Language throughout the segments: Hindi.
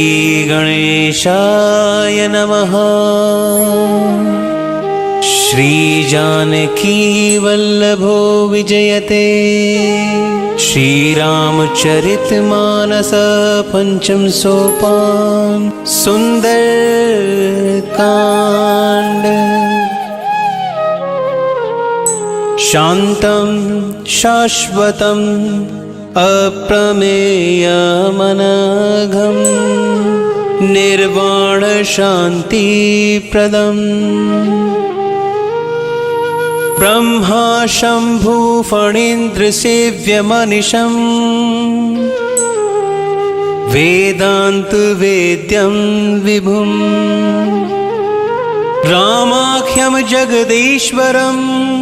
श्रीगणेशाय नमः। श्रीजानकी वल्लभो विजयते। श्रीरामचरितमानस पंचम सोपान सुंदरकांड। शांतं शाश्वतं अप्रमेयमनघं निर्वाण शांतिप्रदम्। ब्रह्मा शंभु फणीन्द्र सेव्यमनिशम् वेदांत वेद्यं विभुम्। रामाख्यं जगदीश्वरम्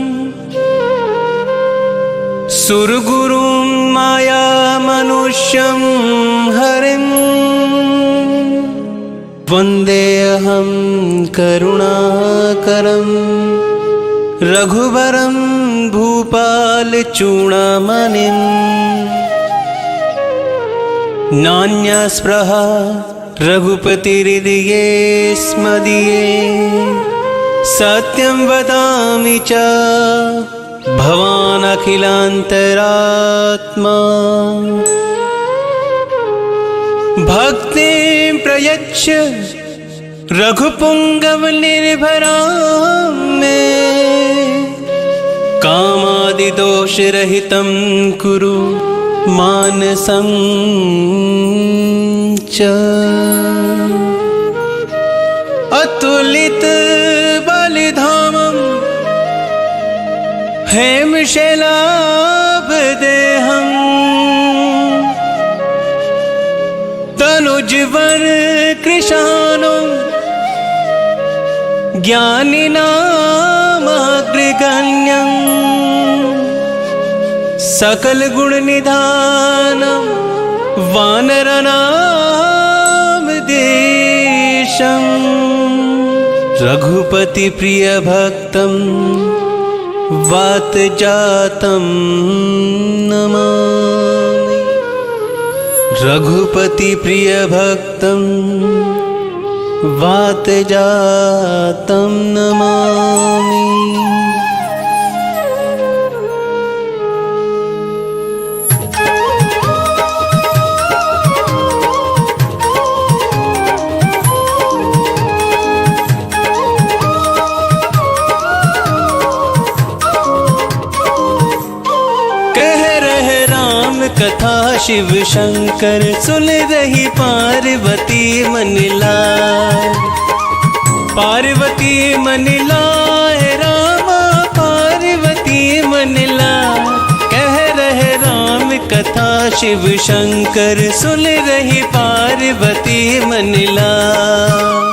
सुरगुरुं माया मनुष्यं हरिं। वन्देऽहं करुणाकरं रघुवरं भूपालचूडामणिम्। नान्यस्पृहा रघुपतिहृदये स्मदीये। सत्यं वदामि च भवान् अखिलान्तरात्मा। भक्तिं प्रयच्छ रघुपुङ्गवनिर्भरां मे। कामादिदोषरहितं कुरु मानसं च। अतुलित बलिधामं हेमशैलाभदेहम्। तनुजवर कृशानं ज्ञानिनामग्रगण्यं। सकलगुणनिधानं वानरनामधीशं। रघुपतिप्रियभक्तं वातजातं नमामि। रघुपतिप्रियभक्तं वातजातं नमामि। कथा शिव शंकर सुन रही पार्वती मन लाए। पार्वती मन लाए रामा पार्वती मन लाए। कह रहे राम कथा शिव शंकर सुन रही पार्वती मन लाए।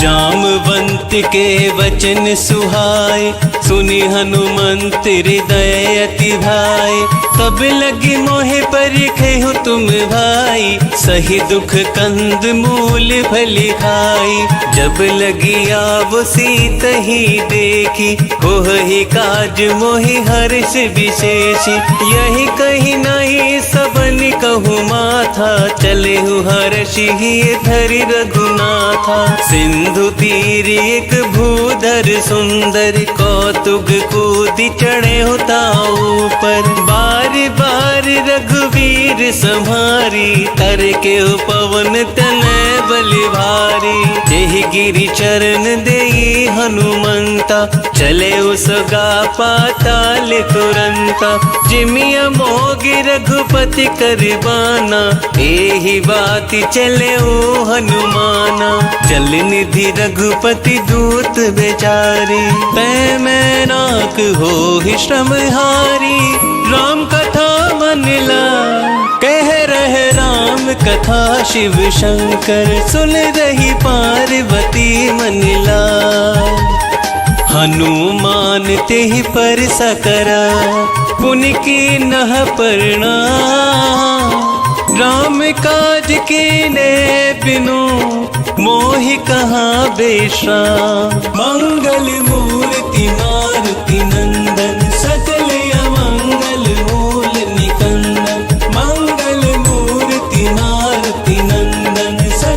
जामवंत के वचन सुहाए सुनि हनुमंत हृदय अति भाई। तब लगी मोहे परिखे हो तुम भाई। सही दुख कंद मूल फली खाई। जब लगी आव सीत ही देखी होह ही काज मोहि हर्ष विशेषी। यही कही नहीं सबन कहु माथा। चले हु हर्ष ही धरि रघुनाथा। सिंधु तीर एक भूधर सुंदर कौतुक कूदि चढ़े होता ऊपर। बार बार रघुवीर संहारी तर के पवन तनय बलि भारी। जेहि गिरि चरण देई हनुमंता चले उसगा पाताल तुरंता। जिमिया मोहि रघुपति करबाना एहि बात चले ओ हनुमाना। चल निधि रघुपति दूत बेचारी तै मैं नाक हो ही श्रमहारी। राम कथा मन लाए कह रहे राम कथा शिव शंकर सुन रही पार्वती मन लाए। हनुमान तेहि पर सकरा पुनि की नह प्रणाम। राम काज के ने बिनु मोहि कहाँ बेश्राम। मंगल मूर्ति मारुति नंदन सकल अमंगल मूल निकंदन। मंगल मूर्ति मारुति नंदन सकल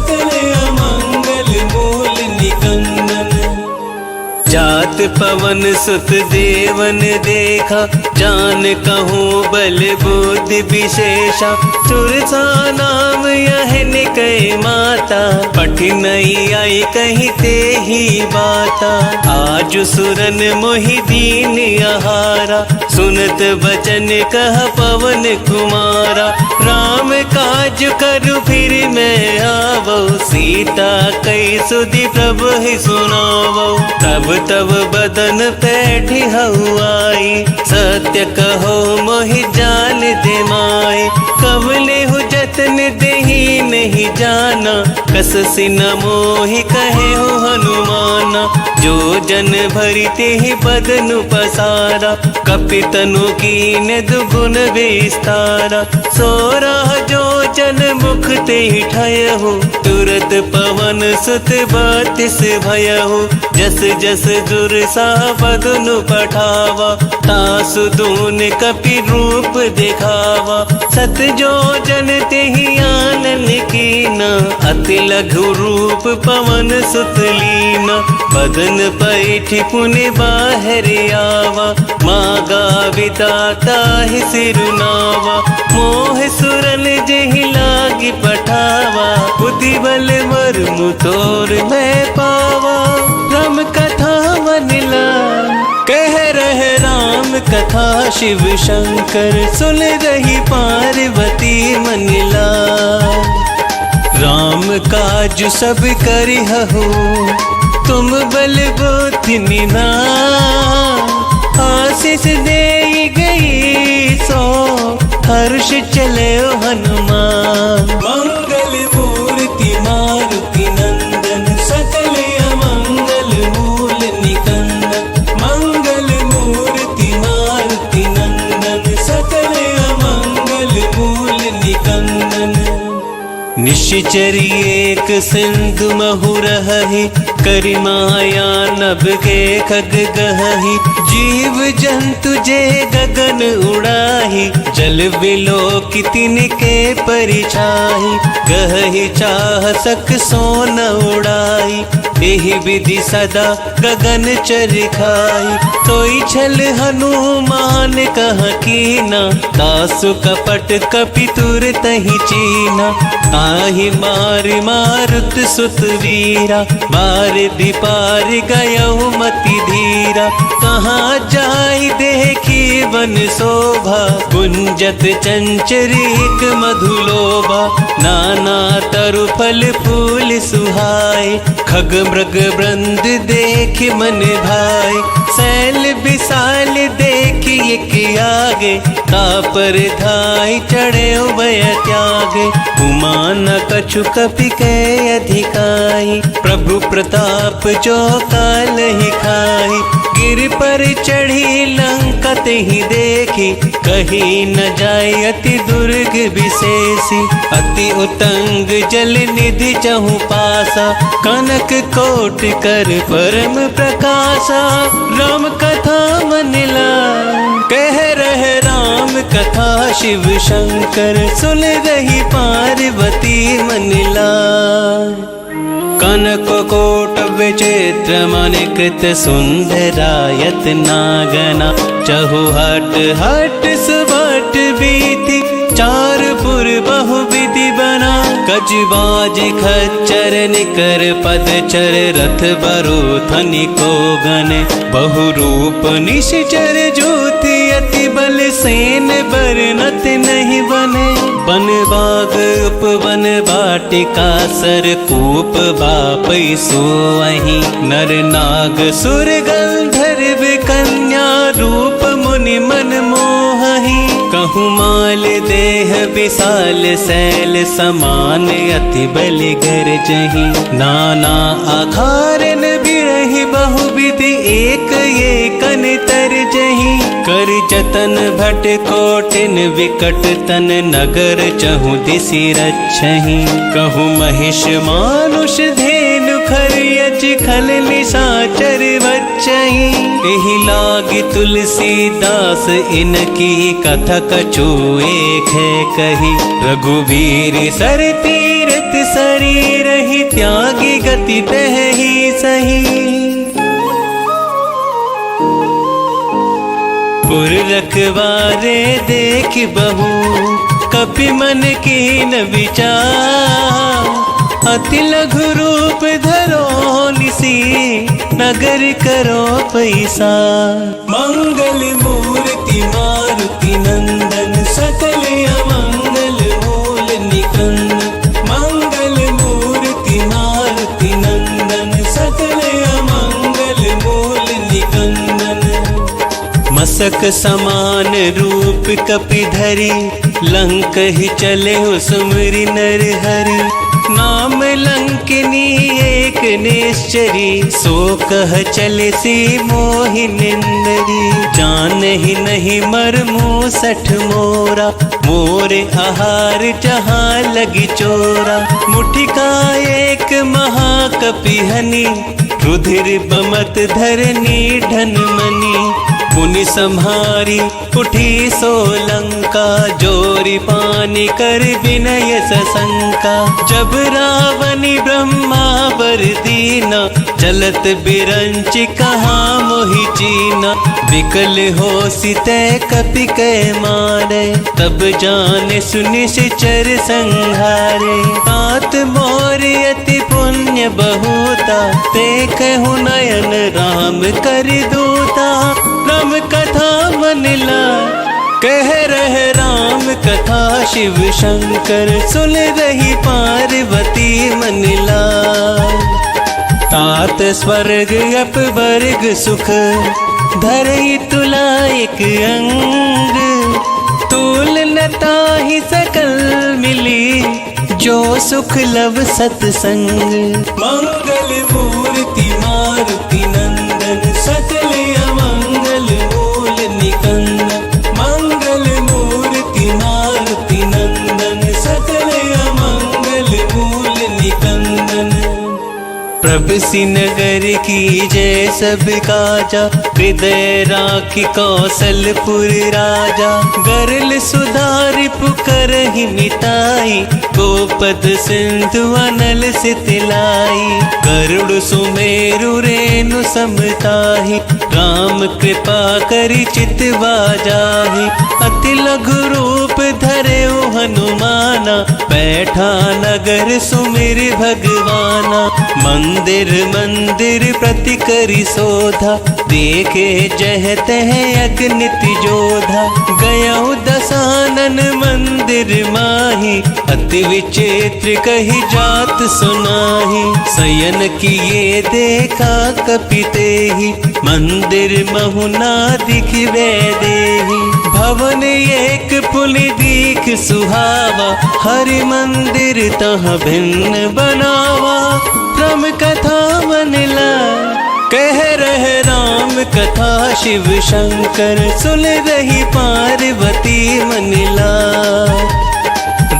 तात पवन सुत देवन देखा, जान कहूँ बल बुद्धि विशेषा। सुरसा नाम यह निकय माता, पठी नहीं आई कहीं ते ही बाता। आज सुरन मोहि दीन आहारा, सुनत बचन कह पवन कुमारा। राम काज करु फिर मैं आवो, सीता कई सुधि प्रभु ही सुनावो। तब तब बदन पैठी हवाई, सत्य कहो मोहि जान दे माए। कबले हु जतन देही नहीं जाना, कस सिन मोहि कहे हो हनुमाना। जो जन भरी तेहि बदनु पसारा, कपितनु कीन दुगुन विस्तारा। सोरह जो जन मुख तेहि ठयहु, तुरत पवन सुत बत्तीस भयहु। जस जस दुर्सा बदनु पठावा, तासु दून कपि रूप दिखावा। सत जो जन तेहि आनन कीना, अति लघु रूप पवन सुत लीना। बदन पैठी पुनि बाहर आवा, मागा विदाता ही सिरुनावा। मोह सुरन जेहि लागी पठावा, बुद्धि बल मर्मु तोर मैं पावा। राम कथा मनिला कह रहे राम कथा, शिव शंकर सुन रही पार्वती मनिला। राम काज सब करिहु, तुम बल बुद्धि निधान। आशीष दे गई सो, हर्ष चले हनुमान। मंगल मूर्ति मारुति नंदन, सकल अमंगल मूल निकंदन। मंगल मूर्ति मारुति नंदन, सकल अमंगल मूल निकंदन। निश्चरी एक सिंधु महु रहहि, करि माया नभ के खग गहहि। जीव जंतु जे गगन उड़ाहि, जल विलोकि तिनके परिछाहि। गहहि चाह सक सोन उड़ाई, एहि विधि सदा गगन चरखाई। सोई छल हनुमान कह कीना, दासु कपट कपि तुर तहि चीना। आहि मार मारुत सुत वीरा, बार दिपार गयउ मति धीरा। कहाँ जाई देखी वन शोभा, कुंजत चंचरीक मधुलोभा। नाना तरु फल फूल सुहाए, खग मृग वृंद देख मन भाई। शैल विशाल देख एक आगे, तापर धाई चढ़े उभय त्यागे। उमा न कछु कपि के अधिकाई, प्रभु प्रताप जो काल ही खाई। गिर पर चढ़ी लंका तेहि देखी, कहीं न जाय अति दुर्ग विशेषी। अति उतंग जल निधि चहु पासा, कनक कोट कर परम प्रकाशा। राम कथा मनिला कह रहे राम कथा, शिव शंकर सुन रही पार्वती मनिला। कनक कोट विचित्र मनिकृत, सुंदरायत नागना। चहु हट हट सुबट बीति, चार पुर बहु विधि बना। कजबाज खच्चर निकर पदचर, रथ बरु धनिको गने। बहु रूप निश्चर ज्योति, अति बल सेन बरनत नहीं बने। बन बाग उपवन बाटिका, सर कूप बापै सोअहि। नर नाग सुर गंधर्व कन्या, रूप मुनि मन मोहहि। कहूँ माल देह विशाल, शैल समान अति बल गरजहि। नाना आकारन बिरहि बहुविधि, एक एकन तरजहि। कर जतन भट कोटिन विकट तन, नगर चहु दिसि रक्षहि। कहूँ महिष मानुष धेनु खरियच, खल निशाचर बच्चहि। एहि लागी तुलसीदास इनकी, कथा कछु एक है कही। रघुवीर सर तीरथ शरीर ही, त्यागी गति तह ही सही। गुर रखवारे देख बहू कपि मन कीन विचार। अति लघु रूप धरो निसी नगर करो पैसा। मंगल मूर्ति मारुति नंदन सकल अमंगल मूल निकंदन। मंगल मूर्ति मारुति नंदन सकल अमंगल मूल निकंदन। मसक समान रूप कपि धरी लंक ही चले हो सुमरि नर हरि। नाम लंकिनी एक निश्चरी सो कह चले सी मोहि निंदरी। जान ही नहीं मरमु सठ मोरा मोरे आहार जहाँ लगी चोरा। मुठिका एक महाकपि हनि रुधिर बमत धरनी धन मनी। पुनि संहारी उठी सोलंका जोरी पानी कर विनय सशंका। जब रावणी ब्रह्मा वर दीना चलत बिरंच कहाँ मोहि चीना। विकल हो सिते कपि कै मारे तब जाने सुनि सिचर संहारे। तात मोर अति पुण्य बहुता ते कहु नयन राम कर दूता। राम कथा मनला कह रहे राम कथा शिव शंकर सुन रही पार्वती मनला। तात स्वर्ग अपवर्ग सुख धरई तुला एक अंग। तूल न ताहि सकल मिली जो सुख लव सत्संग। मंगल मूर्ति मारुति नंदन सकल अमंगल मूल निकंदन। मंगल मूर्ति मारुति नंदन सकल अमंगल मूल निकंदन। प्रभु सिनगर की जय सब काजा हृदय राखी कौशलपुर राजा। गरल सुधारि पुकर ही मिताई गोपद सिंधु अनल सितलाई। गरुड़ सुमेरु रेणु समताहि राम कृपा करि चितवा जाहि। अति लघु रूप धरे हनुमाना बैठा नगर सुमिर भगवाना। मंदिर मंदिर प्रति करि शोधा देखे जह तह अगनित जोधा। गयउ दसानन मंदिर माही अति विचित्र कही जात सुनाही। शयन किए देखा कपि तेहि मंदिर महुना दिखवे देहि। भवन एक पुनि दीख सुहावा हरि मंदिर तहाँ भिन्न बनावा। राम कथा मनला कह रहे राम कथा शिव शंकर सुन रही पार्वती मनला।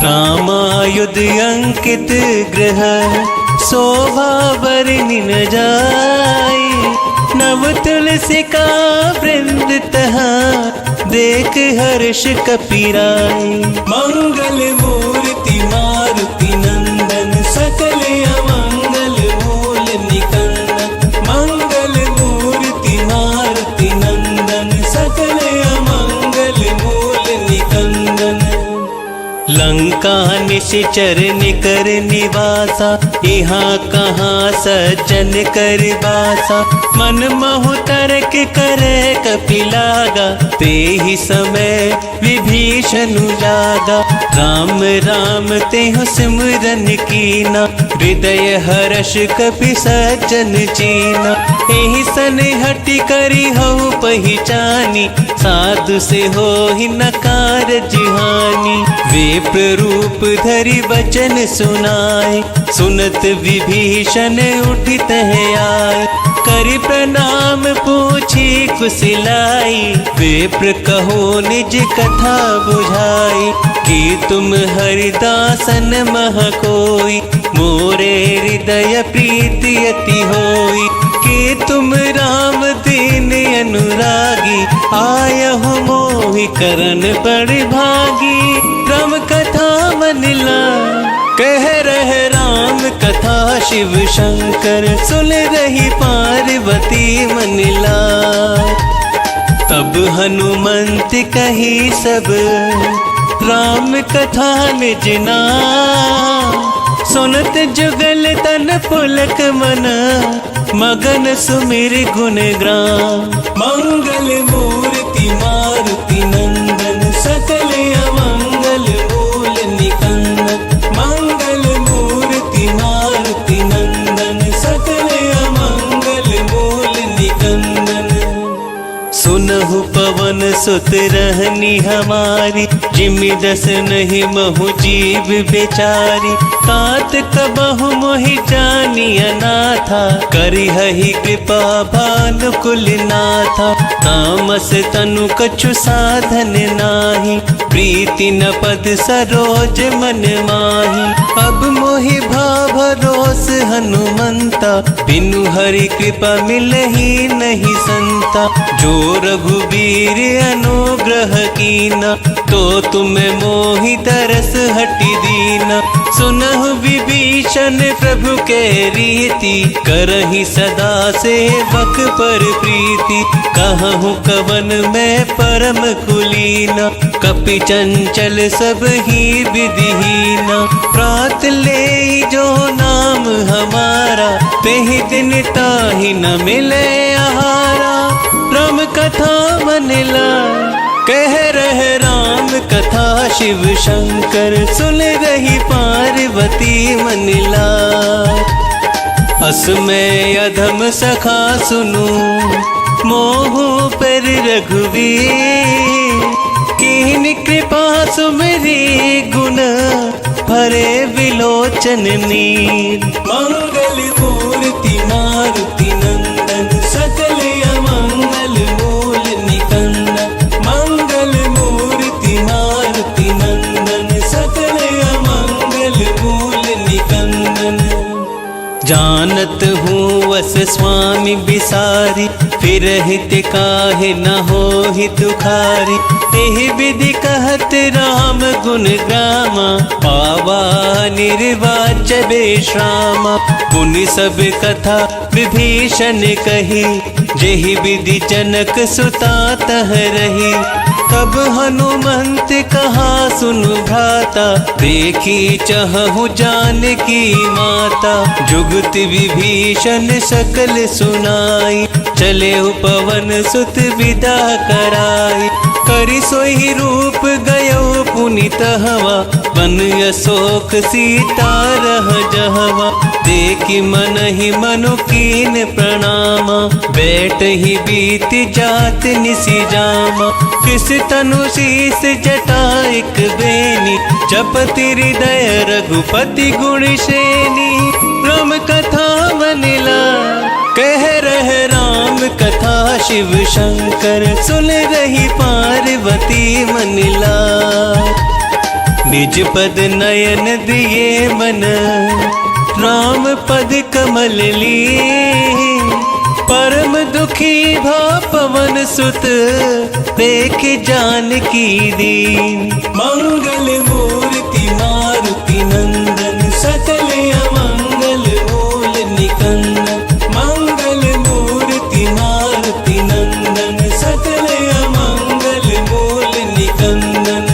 रामायुध अंकित ग्रह शोभा बरनि न जाई। नव तुलसी का वृंद तहाँ देख हर्ष कपिराई। मंगल मूर्ति मारुति नंदन सकल अमंगल मूल निकंदन। मंगल मूर्ति मारुति नंदन सकल अमंगल मूल निकंदन। लंका निश्चर निकर निवासा यहाँ कहाँ सज्जन कर बासा। मन महु तर्क करे कपि लागा ते ही समय विभीषण जागा। राम राम तेहु सिमरन कीना हृदय हर्ष कपि सज्जन चीना। एहि सन हटि करि हऊ पहिचानी साधु से हो ही नकार जिहानी। विप्र रूप धरि वचन सुनाए सुनत विभीषण उठित है आए। करि प्रणाम पूछी कुशलाई विप्र कहो निज कथा बुझाई। कि तुम हरिदासन मह कोई मोरे हृदय प्रीति अति होई। कि तुम राम दीन अनुरागी आयहु मोहि करन बड़ भागी। राम कथा मनला कह रहे राम कथा शिव शंकर सुन रही पार्वती मनला। तब हनुमंत कही सब राम कथा निज नाम। सुनत जुगल तन पुलक मन मगन सुमिर गुण ग्राम। मंगल मूर्ति मारुति नंदन सकल अमंगल मूल निकंदन। मंगल मूर्ति मारुति नंदन सकल अमंगल मूल निकंदन। सुनहु पवन सुत रहनी हमारी जिमि दस नहीं महु जीव बेचारी। तात कबहु मोहि जानिया नाथा करिहहि कृपा भानुकुल नाथा। तामस तनु कछु साधन नाही प्रीति न पद सरोज मन माही। अब मोहि भाव भरोस हनुमंता बिनु हरि कृपा मिलहि नहीं संता। जो रघुबीर अनुग्रह कीना तो तुम्हें मोहि तरस हटि दीना। सुनहु विभीषण प्रभु के रीति करहि सदा सेवक पर प्रीति। कहूँ कवन में परम कुलीना कपि चंचल सब ही विधिहीना। प्रात ले जो नाम हमारा तेहि दिन ताहि न मिले आहारा। राम कथा मन लाए कह रहे राम कथा शिव शंकर। सुन रही पार्वती मन लाए। अस में अधम सखा सुनु मोहु पर रघुवीर। कीन कृपा सुमरी गुण भरे विलोचन नीर। मंगल मूर्ति मारुति नंदन सकल अमंगल मूल निकंदन। मंगल मूर्ति मारुति नंदन सकल अमंगल मूल निकंदन। जानत हूँ वस स्वामी बिसारी फिर हित काहे न हो ही दुखारी। एहि विधि कहत राम गुण ग्रामा पावा निर्वाच बेश्रामा। पुनि सब कथा विभीषण कही जेहि विधि जनक सुता तह रही। तब हनुमंत कहा सुनु भ्राता देखी चहु जानकी माता। जुगति विभीषण सकल सुनाई चले पवन सुत विदा कराई। करि सोई रूप गयो पुनित हवा बन अशोक सीता रह जहवा। देखी मन ही मनु कीन प्रणामा बैठ ही बीत जात निसी जामा। किस तनु शीस जटाइक बेनी जपति हृदय रघुपति गुण श्रेणी। राम कथा मनिला कह रहे राम कथा शिव शंकर। सुन रही पार्वती मनिला निज पद नयन दिए मन राम पद कमल ली। परम दुखी भा पवन सुत देख जानकी दीन। मंगल मूर्ति मारुति नंदन सकल अमंगल मूल निकंदन। मंगल मूर्ति मारुति नंदन सकल अमंगल मूल निकंदन।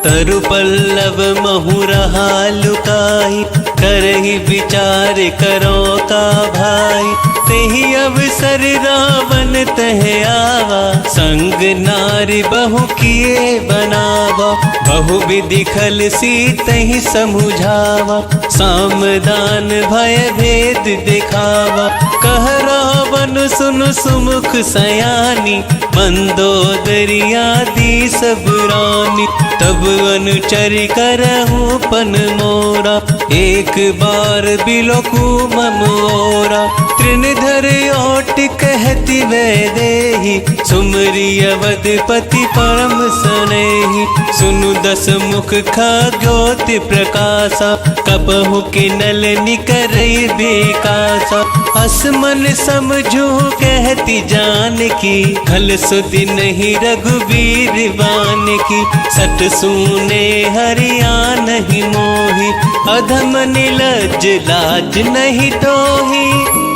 तरु पल्लव महु रहा लुकाई करहि विचार करो का भाई। तेहि अवसर रावण तह आवा संग नारी बहु किए बनावा। बहु विधि खल सीतहि समुझावा सामदान भय भेद दिखावा। कह रावण सुन सुमुख सयानी मंदोदरिया दी सब रानी। तब अनुचर करहु पन मोरा एक बार बिलोकु मम ओरा। तृणधर ओट कहती वैदेही सुमरी अवधपति परम सनेही। सुनु दस मुख खगोति प्रकाशा कबहु किनल निकरई बेकासा। हस मन समझू कहती जानकी खल सुधि नहीं रघुवीर बान की। सट सुने हरिया नहीं मोही अधम निलज लाज नहीं तोही।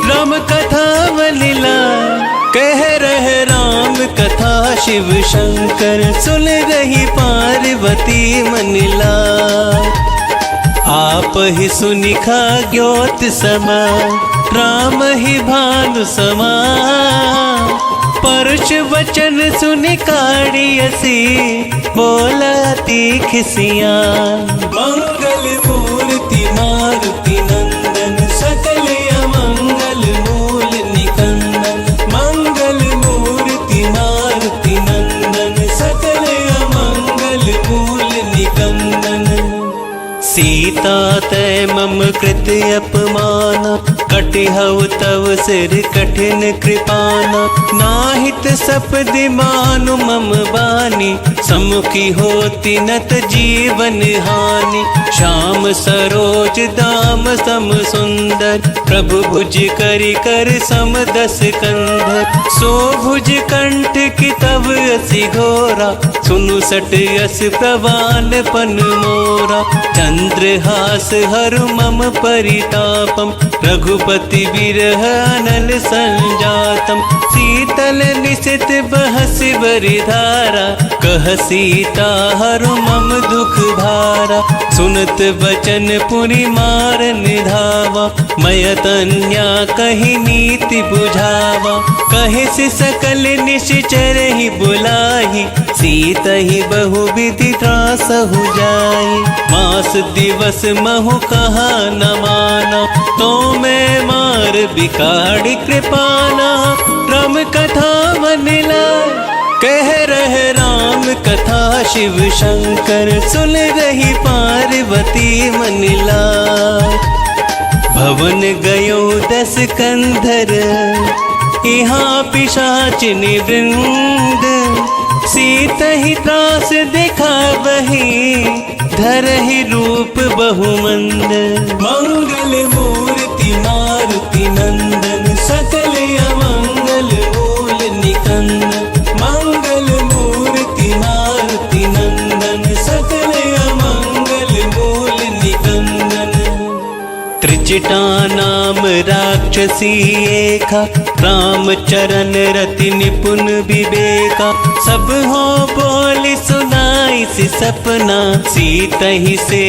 राम कथा मलिला कह रहे राम कथा शिव शंकर, सुन रही पार्वती मनिला। आप ही सुनिखा ज्योत समा, राम ही भानु समा। परुष वचन सुनि काढ़ियसी, बोलती खिसिया। मंगल मूर्ति मारुति नंदन, सकल अमंगल मूल निकंदन। मंगल मूर्ति मारुति नंदन, सकल अमंगल मूल निकंदन। सीता तै मम कृत अपमाना, कटिहउ तव सिर कठिन कृपाना। नाहित सपदि मानु मम बानी, सम्मुखी होती नत जीवन हानि। श्याम सरोज दाम सम सुंदर, प्रभु भुज करि कर सम दस कंधर। सो भुज कंठ की तव असि घोरा, सुनु सट यस प्रवान पन मोरा। चंद्रहास हरु मम परितापम, रघुपति विरह अनल संजातम। शीतल निशित बहसि बरिधारा, कह सीता हरु मम दुख भारा। सुनत बचन पुनि मारन धावा, मय तन्या कहि नीति बुझावा। कहे से सकल निश्चर ही बुलाही, सीत ही बहुविधि त्रासहु जाई। मास दिवस महु कहा न माना, तो मैं मार बिकाड़ी कृपाना। राम कथा मनिला, कह रहे राम कथा शिव शंकर, सुन रही पार्वती मनिला। भवन गयो 10 कंधर, यहाँ पिशाचिनी वृंद। सीत ही त्रास देखा वही, धरहि रूप बहुमंद। मंगल मूर्ति मारुति नंदन, सकल अमंगल मूल निकंदन। मंगल मूर्ति मारुति नंदन, सकल अमंगल मूल निकंदन। त्रिजटा नाम राक्षसी एका, राम चरण रति निपुण विवेका। सब हो बोली सुनाई सी सपना, सीत ही से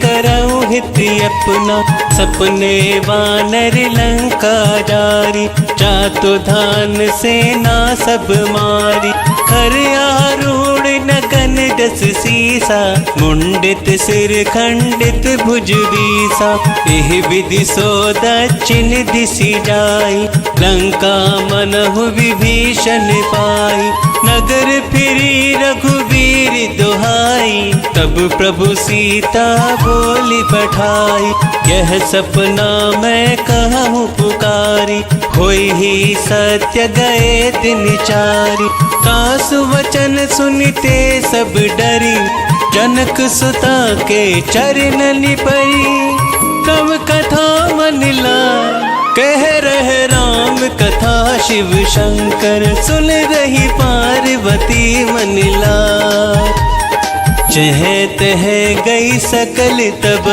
करऊ हित अपना। सपने वानर लंका जारी, चातु धान सेना सब मारी। खर आरूढ़ नगन जस सीसा, मुंडित सिर खंडित भुज बीसा। एह विधि सो दक्षिण दिशि जाई, लंका मनहु विभीषण पाई। नगर फिरी रघुवीर दुहाई, तब प्रभु सीता बोली पठाई। यह सपना मैं कहूँ पुकारी, होई ही सत्य गए दिन चारि। तासु वचन सुनते सब डरी, जनक सुता के चरण परी। तब कथा मनिला, कह रहे राम कथा शिव शंकर, सुन रही पार्वती मनिला। जह तह गई सकल तब,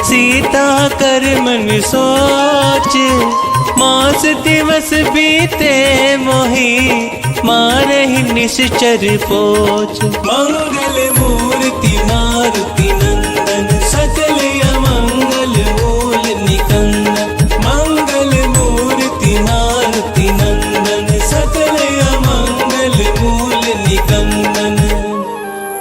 सीता कर मन सोच। मास दिवस बीते मोही, मारहि निश्चर पोच। मंगल मूर्ति मारुति नंदन, सकल अमंगल मूल निकंदन। मंगल मूर्ति मारुति नंदन, सकल अमंगल मूल निकंदन।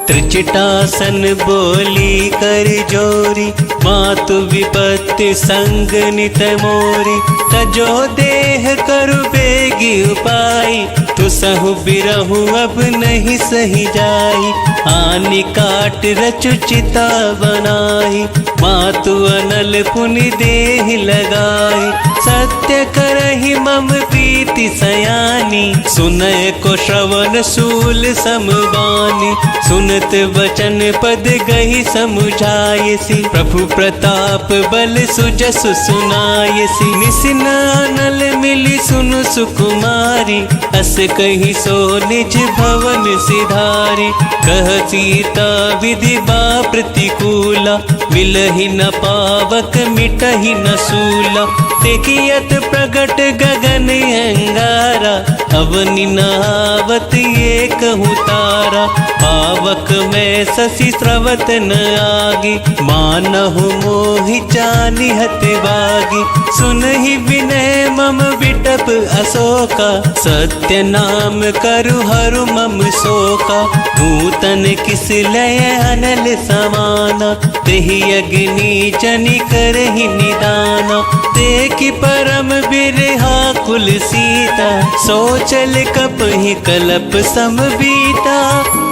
त्रिजटासन बोली कर जोरी, मातु विपत्ति संग नित मोरी। तजो देह करु बेगी उपाई, तुसहु बिरहु अब नहीं सही जाई। आनि काट रचु चिता बनाई, मातु अनल पुनि देहि लगाई। सत्य करहि मम प्रीति सयानी, सुनय को श्रवण सूल समबानी। सुनत वचन पद गही समुझायसी, प्रभु प्रताप बल सुजसु सुनायसी। निसिनानल मिली सुनु सुकुमारी, अस कही सो निज भवन सिधारी। कह सीता विधि बा प्रतिकूला, मिलहि न पावक मिटहि न सूला। देखियत प्रगट गगन अंगारा, अवनि नहावत ये कहूँ तारा। पावक में शशि स्रवत न आगी, मानहु मोहि चानिहत बागी। सुनहि विनय मम विटप अशोका, सत्य नाम करु हरु मम शोका। नूतन किस लय अनल समाना, तेहि अग्नि जनि करहि निदाना। देखि परम बिरहा कुल सीता, सोचल कपहि कलप सम बीता।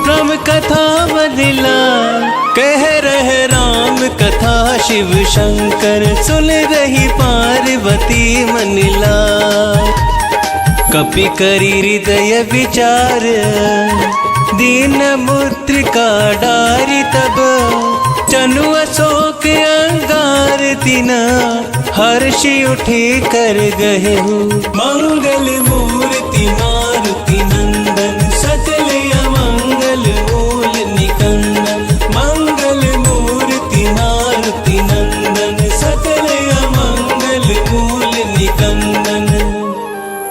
राम कथा बदला कह रहे राम कथा, शिव शंकर सुन रही पार्वती मनिला। कपि करी हृदय विचार, दीन मुद्रिका डारी तब। चनु अशोक अंगार तिना, हर्षि उठे कर गहे हो। मंगल मूर्ति मारुति नंदन, सकल अमंगल मूल निकंदन। मंगल मूर्ति मारुति नंदन, सकल अमंगल मूल निकंदन।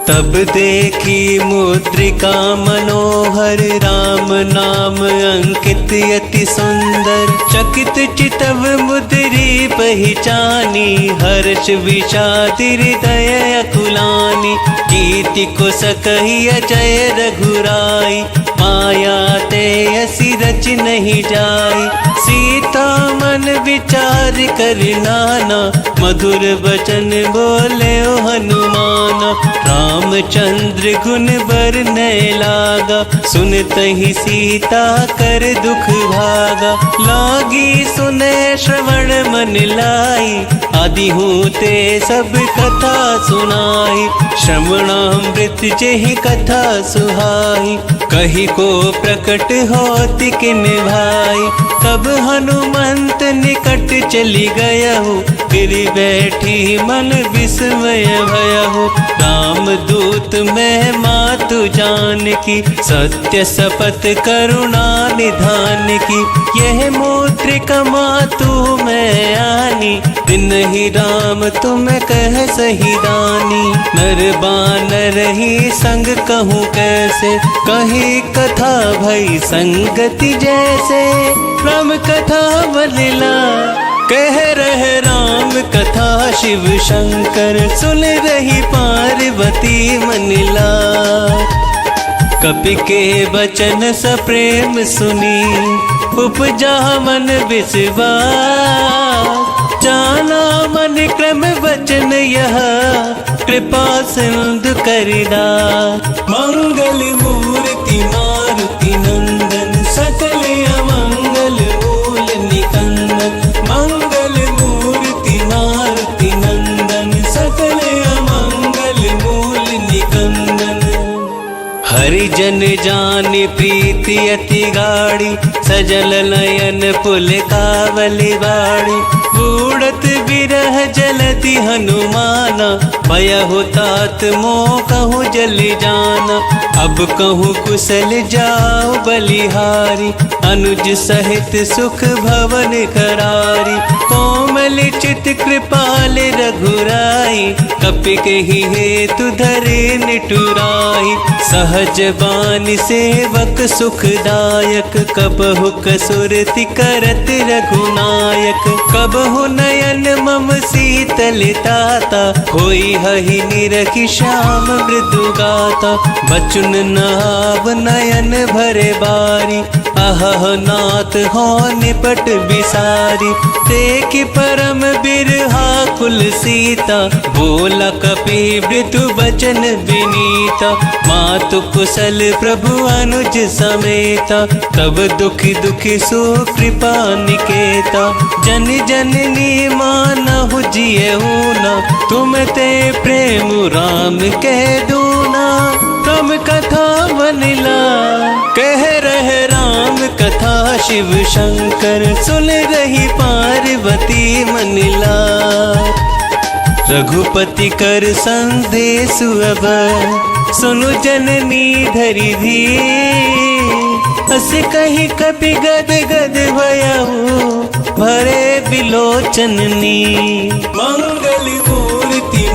तब देखी मुद्रिका मनोहर, राम नाम अंकित अति सुंदर। चकित चितव मुद्री पहचानी, हर्ष विषाद हृदय अकुलानी। कीर्ति को सकहि अजय रघुराई, माया ते असी रच नहीं जाई। सीता मन विचार कर नाना, मधुर बचन बोले ओ हनुमाना। रामचंद्र गुण बरनय लागा, सुनतहि सीता कर दुख भागा। लागी सुने श्रवण मन लाई, आदि होते सब कथा सुनाई। श्रवणामृत जेहि कथा सुहाई, कही को प्रकट होति किन भाई। तब हनुमंत निकट चली गया हो, फिर बैठी मन विस्मय भया हो। राम दूत मैं मातु जान की, सत्य शपथ करुणा निधान की। यह मुद्रिका मातु मैं आनी, दिन ही राम तुम कह सही दानी। नर बानर ही संग कहूँ कैसे, कही कथा भई संगति जैसे। राम कथा बलिला कह रहे राम कथा, शिव शंकर सुन रही पार्वती मनिला। कपि के वचन सप्रेम सुनी, उपजा मन विश्वास। जाना मन क्रम वचन यह, कृपा सिंधु करिदा। मंगल मूर्ति मारुति नंदन, सकल अमंगल मूल निकंदन। मंगल मूर्ति मारुति नंदन, सकल अमंगल मूल निकंदन। हरिजन जानि प्रीति अति गाढ़ी, सजल नयन पुल कावली बाड़ी। बूढ़त बिरह जलति हनुमाना, भयहु तात मोह कहूँ जल जाना। अब कहूँ कुशल जाओ बलिहारी, अनुज सहित सुख भवन करारी। कोमल चित कृपाल रघुराई, कपि कहि हेतु धरे निठुराई। सहज बानी सेवक सुखदायक, कबहु कसुरति करत रघुनायक। कबहु नयन मम शीतलताता, होई हहि निरखि श्याम मृदु गाता। बचुन नाव नयन भरे बारी, अहह नाथ हो निपट बिसारी। देखि परम बिरहा कुल सीता, बोला कपि मृदु बचन विनीता। मातु कुशल प्रभु अनुज समेता, तब दुखि दुखि सो कृपा निकेता। जन जननी मानहु जियहु न, तुम ते प्रेम राम कह दूना। तम कथा बनिला कह रहे राम कथा, शिव शंकर सुन रही पार्वती मनिला। रघुपति कर संदेश अब, सुनु जननी धरि धीर। अस कही कपि गद गद भयहु, भरे बिलोचन नी। मंगल मूर्ति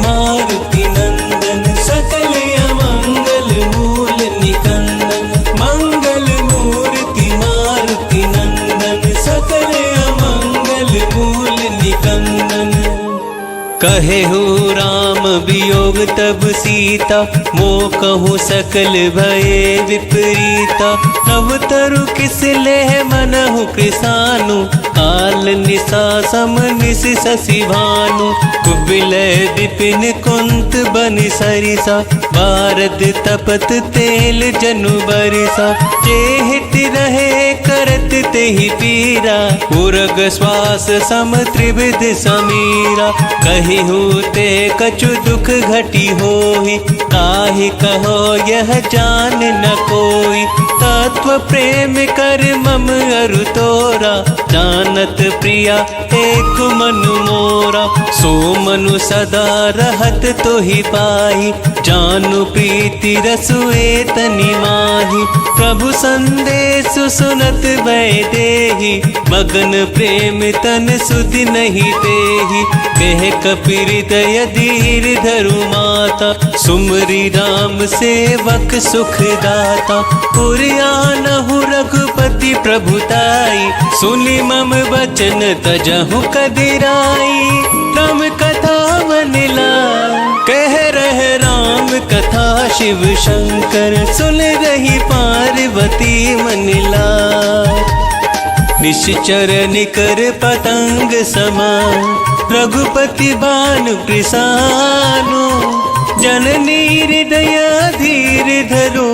कहे हो राम वियोग तब सीता, मोह कहूँ सकल भये विपरीता। नव तरु किस ले मनहु कृसानु, काल निशा सम निश शशि भानु। कुबिलय विपिन कुंत बनि सरिसा, बारद तपत तेल जनु बरिसा। जेहित रहे करत तेहि पीरा, उरग श्वास सम त्रिविध समीरा। कहि होते कछु दुख घटी होई, काहि कहो यह जान न कोई। तत्व प्रेम कर मम अरु तोरा, जानत प्रिया एक मनु मोरा। सो मनु सदा रहत तोहि पाही, जानु प्रीति रसु एतनि माही। प्रभु संदेश सुनत भय देहि, मगन प्रेम तन सुधि नहीं तेहि। कह कपिहृदय धीर धरु माता, सुमरि राम सेवक सुख दाता। पुरयानहु रघुपति प्रभुताई, सुनि मम वचन तजहु कदिराई। राम कथा बनिला कह रहे राम कथा, शिव शंकर सुन रही पार्वती मनिला। निश्चर निकर पतंग समान, रघुपति भानु कृसानु। जननी हृदय धीर धरो,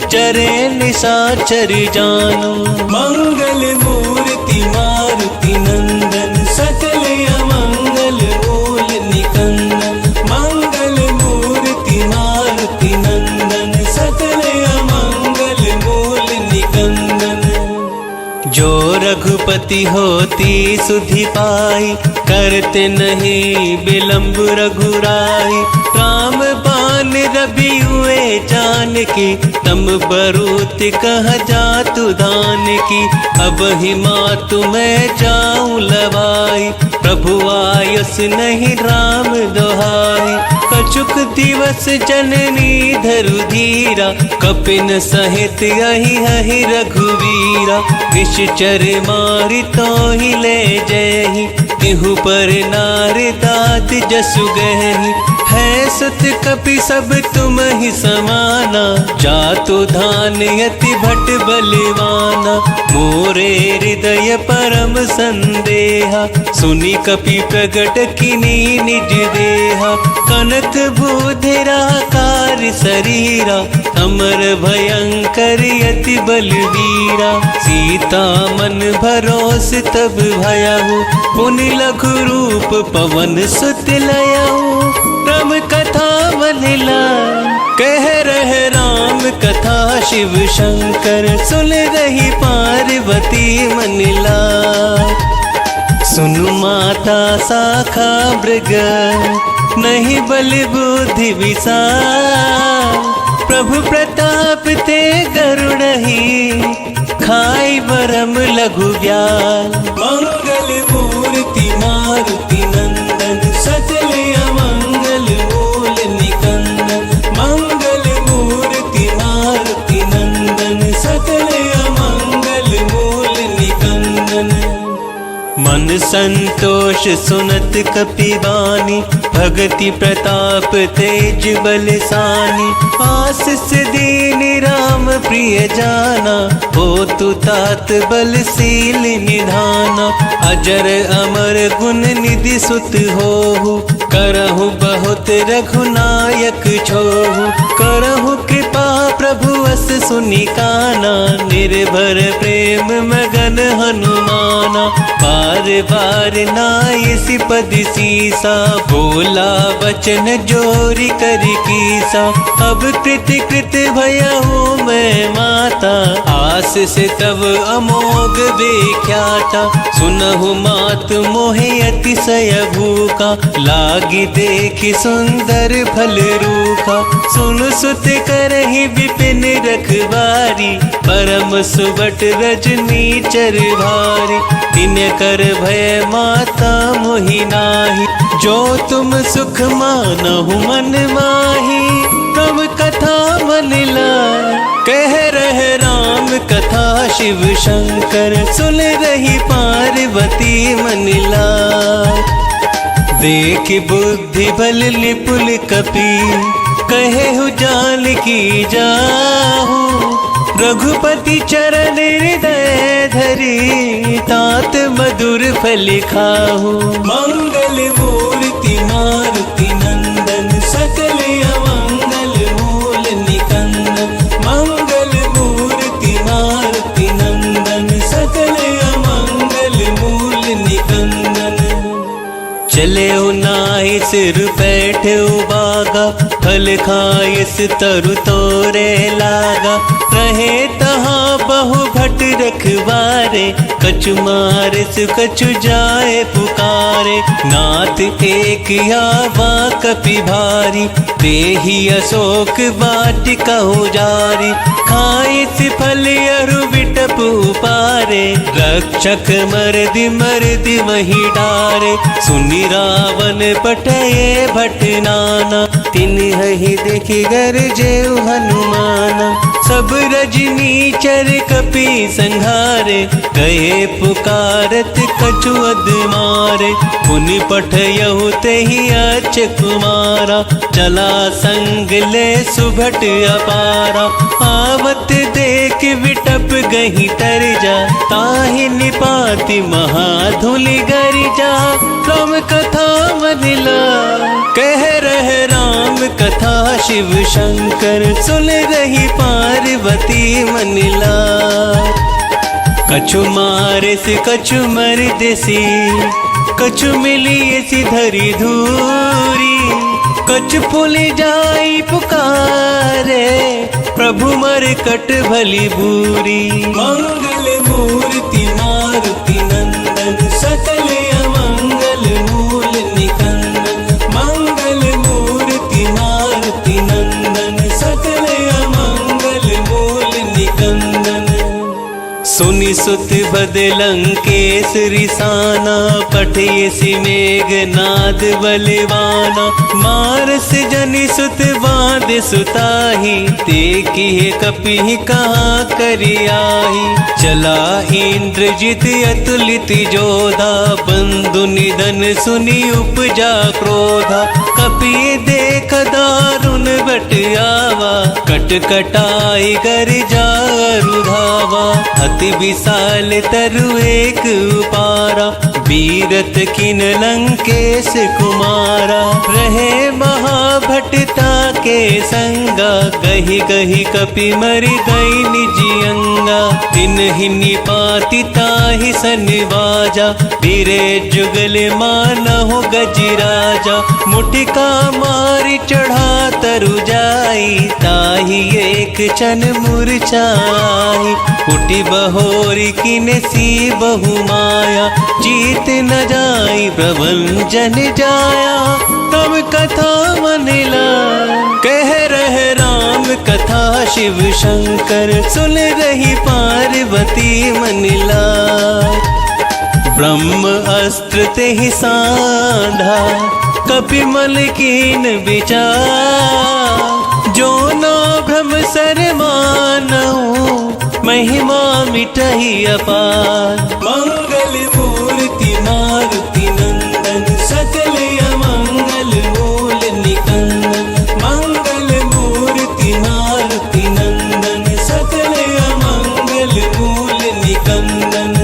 चरे निशाचर जानो। मंगल मूर्ति मारुति नंदन, सकल अमंगल मूल निकंदन। मंगल मूर्ति मारुति नंदन, सकल अमंगल मूल निकंदन। जो रघुपति होती सुधि पाई, करते नहीं विलंब रघुराई। राम बान रवि हुए जानकी, तम बरूत कह जातु धान की। अब ही मातु मैं जाऊं लवाई, प्रभु आयुष नहीं राम दोहाई। कछुक दिवस जननी धरु धीरा, कपिन सहित यही हहि रघुवीरा। निश्चर मारि तो ही ले जयहि, तिहु पर नार दात जसु गहहि। है सत कपि सब तुम ही समाना, जातु धान यति भट बलवाना। मोरे हृदय परम संदेहा, सुनि कपि प्रगट किनी निज देहा। कनक भूधरा कार शरीरा, अमर भयंकर यति बलवीरा। सीता मन भरोस तब भयहु, पुनि लघु रूप पवन सुत लयहु। राम कथा बनिला कह रहे राम कथा, शिव शंकर सुन रही पार्वती मनिला। सुनु माता शाखा मृग, नहीं बल बुद्धि विशाल। प्रभु प्रताप ते गरुड़हि, खाई बरम लघु व्याल। मंगल मूर्ति मारुति नंदन, सकल अमंगल मूल निकंदन। मंगल मूर्ति मारुति नंदन, सकल अमंगल मूल निकंदन। मन संतोष सुनत कपिवानी, भगति प्रताप तेज बलसानी। आशीष दीन राम प्रिय जाना, होतु तात बलशील निधाना। अजर अमर गुण निधि सुत होहु, करहु बहुत रघुनायक छोहु। करहु कृपा प्रभु अस सुनि काना, निर्भर प्रेम मगन हनुमाना। बार बार नायसि पद सीसा, बोला वचन जोरि कर कीसा। अब कृति कृत भयहु मैं माता, आस से तब अमोघ विख्याता। सुनहु मात मोहे अतिशय भूखा, लागी देखि सुंदर फल रूखा। सुन सुत करहि विपिन रखवारी, परम सुबट रजनी चर भारी। तिन कर भय माता मोहि नाही, जो तुम सुख मानहु मन माही। तब कथा बनिला कह रहे राम कथा, शिव शंकर सुन रही पार्वती मनिला। देख बुद्धि बल निपुल कपि कहे हु जान की जाहू। रघुपति चरण हृदय धरी तात मधुर फल खाहू। मंगल मूर्ति मारुति नंदन सकल अमंगल मूल निकंदन। मंगल मूर्ति मारुति नंदन सकल अमंगल मूल निकंदन। चले नाहि सिर बैठे बागा फल खाइस तरु तोरे लागा। रहे तहाँ बहु भट रखवारे कछु मारिस कछु जाए पुकारे। नाथ एक आवा कपि भारी देहि अशोक वाटिका जारी। खाइस फल अरु बिटप उपारे रक्षक मर्दि वही डारे। सुनि रावण पटये भट नाना तिन्हि देखि गरजे हनुमाना। सब रजनी चर कपि संघारे कहे पुकारत कछु अद मारे। पुनि पठयहु तेहि अच कुमारा चला संग ले सुभट अपारा। आवत देख विटप गही तर जा ताहि निपाति महाधुलि गरिजा। राम कथा मनिला कह रहे राम कथा शिव शंकर सुन रही पार्वती मनिला। कछु मारे से कछु मर देसी कछु मिली सी धरी धूरी। कछु फूल जाई पुकारे प्रभु मर कट भली बूरी। मंगल मूर्ति मारुति नंदन सकल अमंगल मूल निकंदन। मंगल मूर्ति मारुति नंदन सकल अमंगल मूल निकंदन। सुनि सुत बदलंकेश रिसाना पठयसि मेघनाद बलवाना। मारस जनि सुत बांध सुताही देखिए कपि कहाँ करियाही। चला इंद्रजित अतुलित जोधा बंधु निधन सुनि उपजा क्रोधा। कपि देख दारुण बट आवा कट कटाई कर जा रुधावा। अति विशाल तरु एक उपारा बीरत किन लंकेश कुमारा। रहे महाभटता के संगा गही गही कपि मरि गई निजी अंगा। तिन्हि निपाति ताहि सनिवाजा धीरे जुगल मानहु गजराजा। मुटिका मारि चढ़ा तरु जाई ताहि एक छन मूर्छाई। उठी बहोरी किनसी बहु माया जीत न जाई प्रभंजन जाया। तब कथा मनिला कह रहे राम कथा शिव शंकर सुन रही पार्वती मनिला। ब्रह्म अस्त्र तेहि साधा कपि मल कीन विचार। जो न भ्रम सर मानऊ महिमा मिटहि अपार। मंगल मूर्ति मारुति नंदन सकल अमंगल मूल निकंदन। मंगल मूर्ति मारुति नंदन सकल अमंगल मूल निकंदन।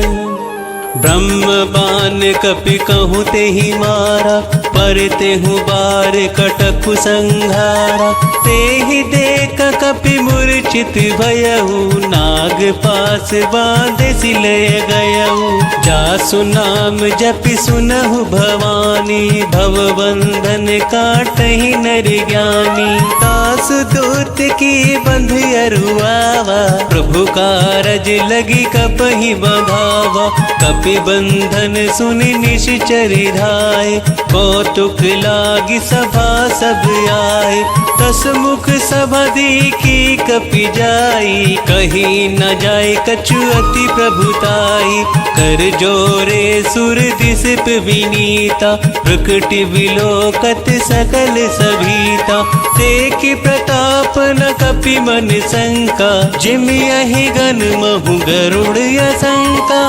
ब्रह्म बान कपि कहु तेहि मारा पर तेहु बार कटकु संघारा। तेहि देख कपि मूर्छित भयहु नाग पास बांधे सिलय गयहु। जासु नाम जपि सुनहु भवानी भव बंधन काटहि नर ज्ञानी। तासु दूत की बंध अरुआवा प्रभु कारज लगी कपहि बंधावा। कपि बंधन सुनि निश्चर धाय कौतुक लागी सभा सब आए। दस मुख सभा देखी कपि जाई कहीं न जाए कछु अति प्रभुताई। कर जोरे सुर दिसप विनीता प्रकटि विलोकत सकल सभीता। देख प्रताप न कपि मन शंका जिमि यहि गन महु गरुड़ असंका।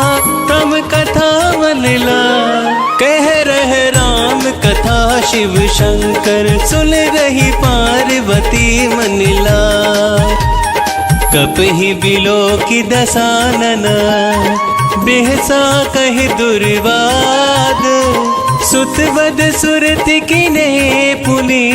तम कथा मनिला कह रहे राम कथा शिव शंकर सुन रही पार्वती मन लाय। कपहि बिलो की दसानन बेहसा कहि दुर्वाद। सुतवद सुरति किने पुनि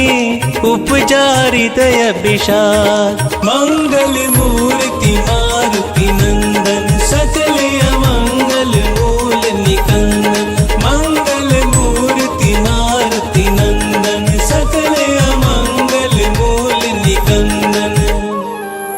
उपजारि दय विषाद। मंगल मूर्ति मारुति नंदन सकल अमंगल मूल निकंदन। मंगल मूर्ति मारुति नंदन सकल अमंगल मूल निकंदन।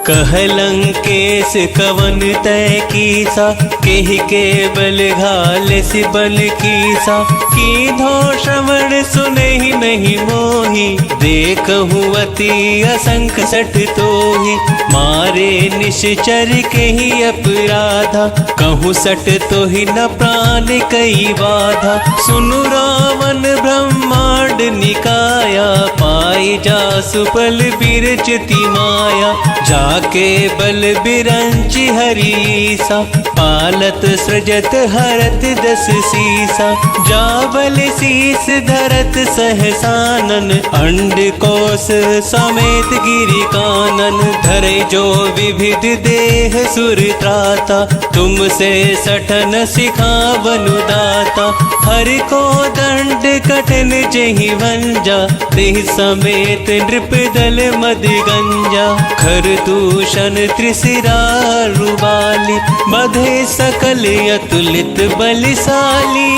कहलंकेश कवन तय कीसा केहि के बल घाल सि बल कीसा। कीधो श्रवण सुनहि नहीं मोहि देखहु अति असंख सठ तोहि। मारे निश्चर केहि अपराधा कहूँ सठ तोहि न प्राण कई बाधा। सुनु रावण ब्रह्मांड निकाया पाई जासु बल बिरचिति माया। जाके बल बिरंचि हरीसा पालत सृजत हरत दस सीसा। जा बल शीस धरत सहसानन अंड कोश समेत गिरि कानन। धरे जो विविध देह सुर त्राता तुमसे सठन सिखावनु दाता। हर को दंड कठिन जेहि वंजा देह समेत नृप दल मद गंजा। खर दूषण त्रिशिरा रुबाली बधे सकल अतुलित बलशाली।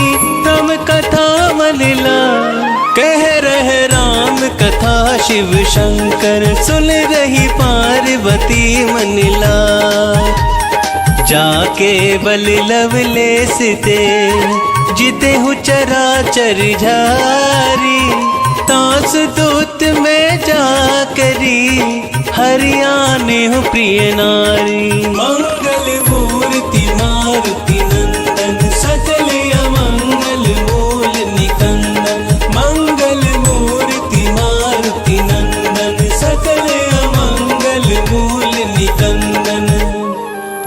तम कथा मन लाय कह रहे राम कथा शिव शंकर सुन रही पार्वती मन लाय। जाके बल लवलेस ते जितेहु चराचर झारी। तास दूत में जाकरी हरियाणे हो प्रिय नारी। मंगल मूर्ति मारुति नंदन सकल अमंगल मूल निकंदन। मंगल मूर्ति मारुति नंदन सकल अमंगल मूल निकंदन।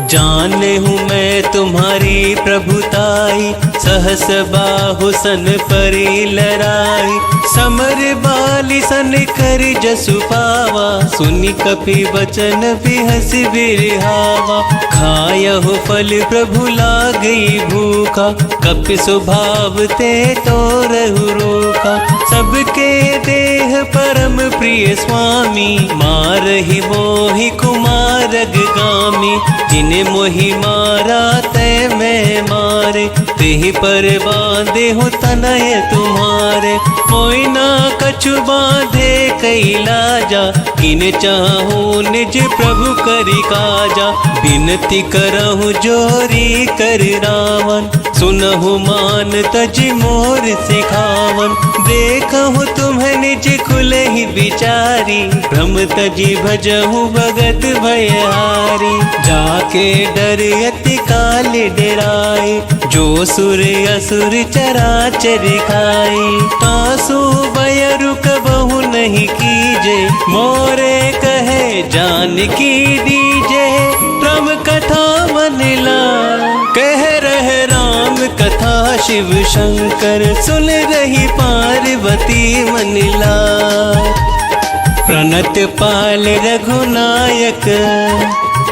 जाने हूँ मैं तुम्हारी प्रभुताई सहस बाहु सन परी लराई। समर बाली सन कर जसु पावा सुनि कपि वचन बिहस बिरहावा। खायहु फल प्रभु लागई भूखा कपि स्वभाव ते तोरहु रोका। सबके देह परम प्रिय स्वामी मारहि मोहि कुमारग गामी। जिने मोहि मारा तय मैं मारे तेहि पर बांधे हो तनय तुम्हारे। कोई ना कछु बांधे कैलाजा किन चाहूँ निज प्रभु करि काजा। बिनती करहु जोरी कर रावण सुनहु मान तज मोर सिखावन। देखहु तुम्हें निज खुलहि विचारी भ्रम तजी भजहु भगत भयहारी। जाके डर अति काल डराए जो सुर असुर चराचर खाई। तासु बयरु कबहु नहीं कीजे मोरे कहे जानकी दीजे। राम कथा मन लाय कह रहे राम कथा शिव शंकर सुन रही पार्वती मन लाय। प्रणत पाल रघुनायक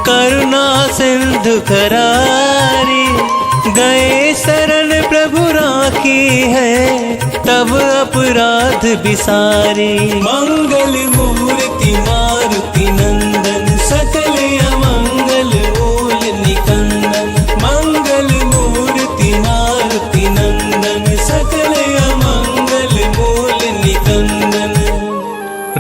करुणा सिंधु करारी। गए शरण प्रभु राखी है तब अपराध बिसारी। मंगल मूर्ति मारुति नंदन सकल अमंगल मूल निकंदन। मंगल मूर्ति मारुति नंदन सकल अमंगल मूल निकंदन।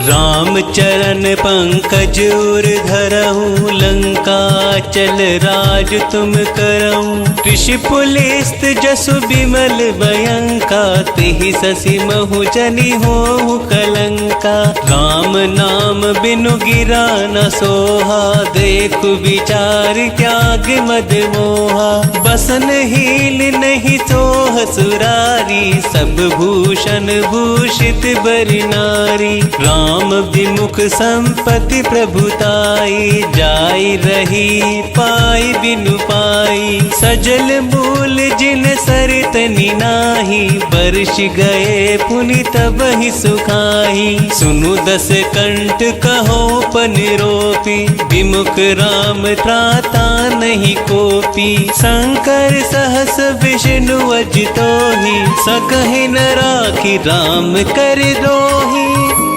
राम चरण पंकज उर धरहु लंका चल राज तुम करऊं। ऋषि पुलिस्त जसु बिमल भयंका तेहि ससी महु जनि होहु कलंका। राम राम नाम बिनु गिरा न सोहा, देख विचार त्याग मद मोहा। बसन हीन नहीं सोह सुरारी, सब भूषण भूषित बर नारी। राम विमुख संपत्ति प्रभुताई, जाई रही पाई बिनु पाई। सजल मूल जिन सरतनि नाही, बरस गए पुनि तब ही सुखाई। सुनु दस कंठ कहो पन रोपी, विमुख राम त्राता नहीं कोपी। शंकर सहस विष्णु अजितो ही, सकहि न राखी राम कर दोही।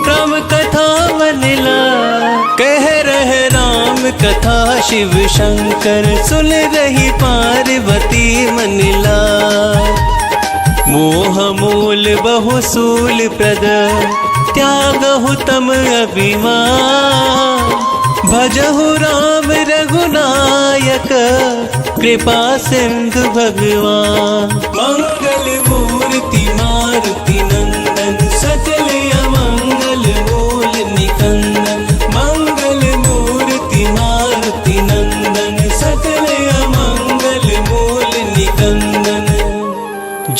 राम कथा मनला कह रहे राम कथा, शिव शंकर सुन रही पार्वती मनला। मोह मूल बहु सूल प्रद, त्यागहु तम अभिमान। भजहु राम रघुनायक, कृपा सिंधु भगवान। मंगल मूर्ति मारुति नंदन, सकल अमंगल मूल निकंदन। मंगल मूर्ति मारुति नंदन, सकल अमंगल मूल निकंदन।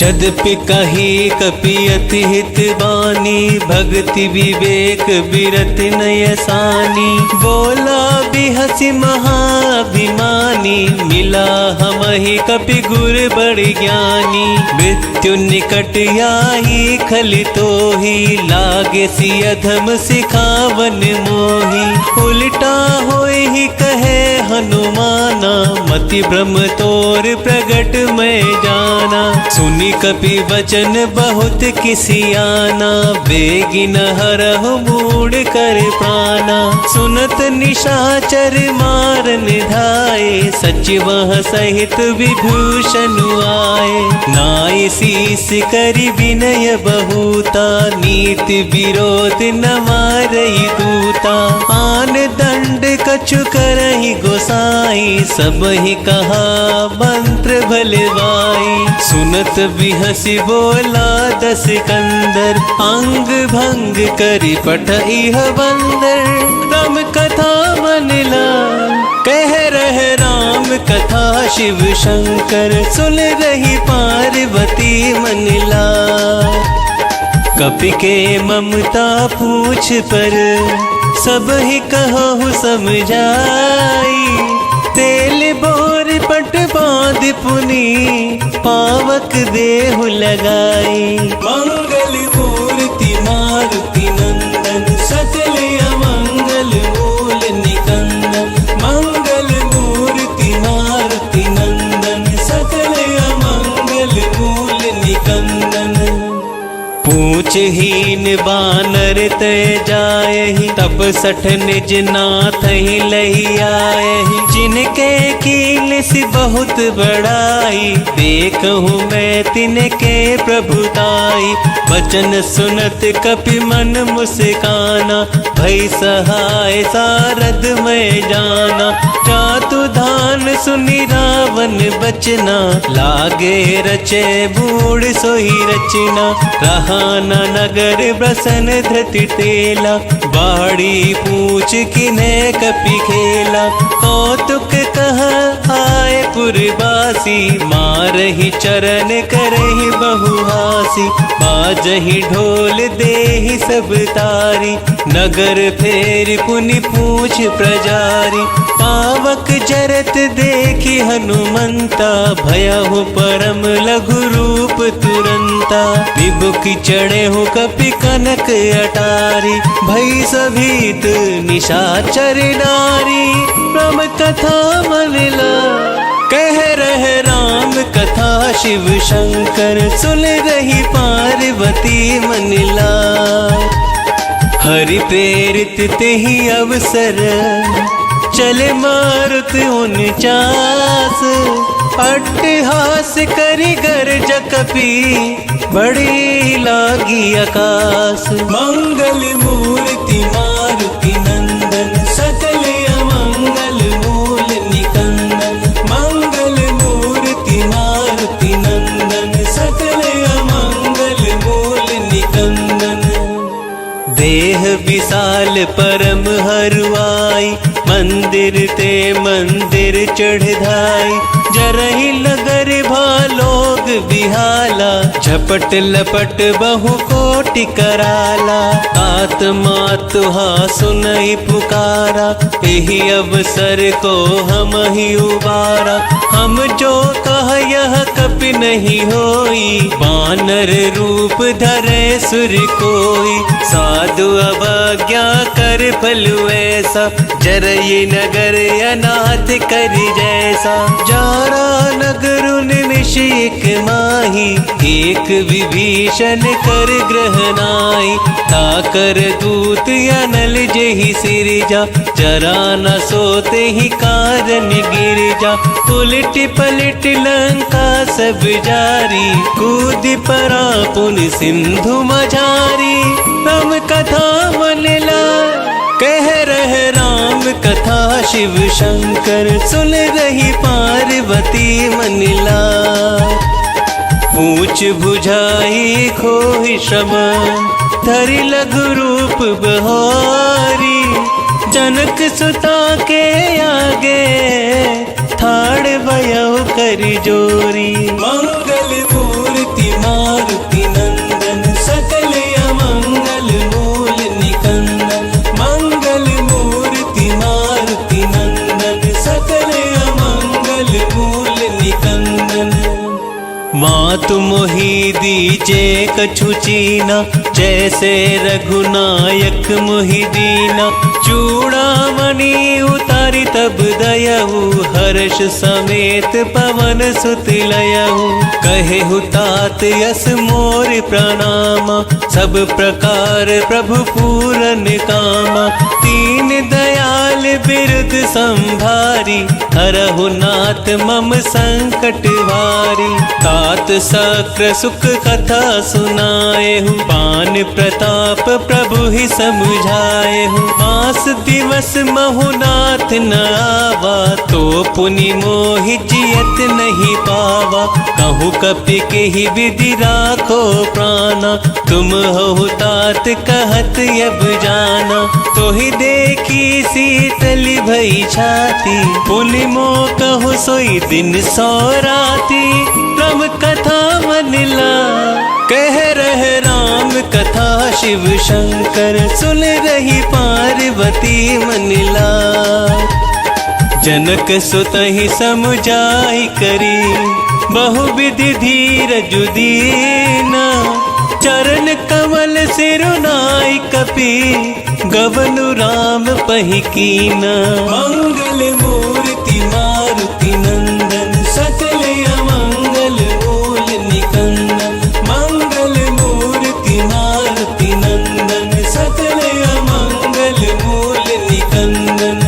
यद्यपि कही कपियति हित बानी, भक्ति विवेक बिरत नयसानी। बोला बिहसि महाभिमानी, मिला हमहि कपि गुर बड़ ज्ञानी। मृत्यु निकट आई खलि तोहि, लागे सि अधम सिखावन मोहि। उल्टा होहि कहे हनुमाना, मति भ्रम तोर प्रगट मैं जाना। सुनि कपि वचन बहुत किसियाना, बेगिन हरहु मूढ़ कर प्राणा। सुनत निशाचर मारन धाये, सचिवह सहित विभूषण आए। नाई शीस करि विनय बहुता, नीति विरोध न मारई दूता। आन दंड कछु करहि गोसाई, सबहि कहा मंत्र भलवाई। सुनत बिहसि बोला दस कंदर, अंग भंग करि पठइह बंदर। राम कथा मनला कह रहे राम कथा, शिव शंकर सुन रही पार्वती मनला। कपि के ममता पूछ पर, सब ही कहु समझाई। तेल बोर पट बांध पुनी, पावक देहु लगाई। मंगल मूर्ति मारुति नंदन, सकल अमंगल मूल निकंदन। मंगल मूर्ति मारुति नंदन, सकल अमंगल मूल निकंदन। पूछहीन बानर तय जायहि, तप सठ निज नाथ ही लही आयहि। जिनके कील सि बहुत बड़ाई, देखहु मैं तिनके प्रभुताई। वचन सुनत कपि मन मुस्काना, भई सहाय सारद मैं जाना। जातु धान सुनि रावण बचना, लागे रचे बूढ़ सोई रचना। रहा न नगर ब्रसन धृति तेला, बाड़ी पूछ किन्हे कपि खेला। कौतुक कह आए पुरवासी, मारहि चरण करहि बहुहासी। बाजहि ढोल देहि सब तारी, नगर फेर पुनि पूछ प्रजारी। पावक जरत देखि हनुमंता, भयहु परम लघु रूप तुरंता। विभुखि चढ़े हो कपि कनक अटारी, भई सभीत निशाचर नारी। राम कथा मनला कह रहे राम कथा, शिव शंकर सुन रही पार्वती मनला। हरि प्रेरित तेहि अवसर, चले मारुत 49। अट्टहास करि गर्ज कपि, बड़ी लागी आकाश। मंगल मूर्ति मारुति नंदन, सकल अमंगल मूल निकंदन। मंगल मूर्ति मारुति नंदन, सकल अमंगल मूल निकंदन। देह विशाल परम हरुआई, मंदिर ते मंदिर चढ़ाई। जरहि नगर भालोग बिहाला, झपट लपट बहु कोटि कराला। आत्मा तुहा सुनई पुकारा, यही अवसर को हम ही उबारा। हम जो कह यह कपि नहीं होई, बानर रूप धरे सुर कोई। साधु अवज्ञा कर फलु ऐसा, जरई नगर अनाथ करि जैसा। जारा नगरुन निशिक माही, एक विभीषण कर ग्रह नाई। ताकर दूत अनल जेहि सिरजा, जरा न सोते ही कारण गिरजा। उलट पलट लंका सब जारी, कूद परा पुन सिंधु मझारी। राम कथा मनला कह रहे राम कथा, शिव शंकर सुन रही पार्वती मनला। पूछ बुझाई खोहि श्रम, धरि लघु रूप बहारी। जनक सुता के आगे, ठाड़ भयउ कर जोरी। मंगल मूर्ति मारुति नंदन, सकल अमंगल मूल निकंदन। मंगल मूर्ति मारुति नंदन, सकल अमंगल मूल निकंदन। मातु मोहि दीजे कछु चीना, जैसे रघुनायक मोहि दीना। चूड़ामणि उतारी तब दयहु, हर्ष समेत पवन सुत लयहु। कहेहु तात यस मोर प्रणामा, सब प्रकार प्रभु पूरन कामा। दीन दयाल बिरुद संभारी, हरहु नाथ मम संकट भारी। तात सक्र सुख कथा सुनाएहु, पान प्रताप प्रभु ही समझाएहु। मास दिवस महु नाथ न आवा, तो पुनि मोहि जियत नहीं पावा। कहूँ कपि केहि विधि राखो प्राणा, तुम हो तात कहत अब जाना। तो ही देखी शीतली भई छाती, पुनि मो कहु सोई दिन सो राती। राम कथा मनला कह रहे राम कथा, शिव शंकर सुन रही पार्वती मनला। जनक सुतहि समुझाई करी, बहुविधि धीरज दीना। चरण कमल सिरुनाई कपि, गवनु राम पहि कीना। मंगल मूर्ति मारुति नंदन, सकल अमंगल मूल निकंदन। मंगल मूर्ति मारुति नंदन, सकल अमंगल मूल निकंदन।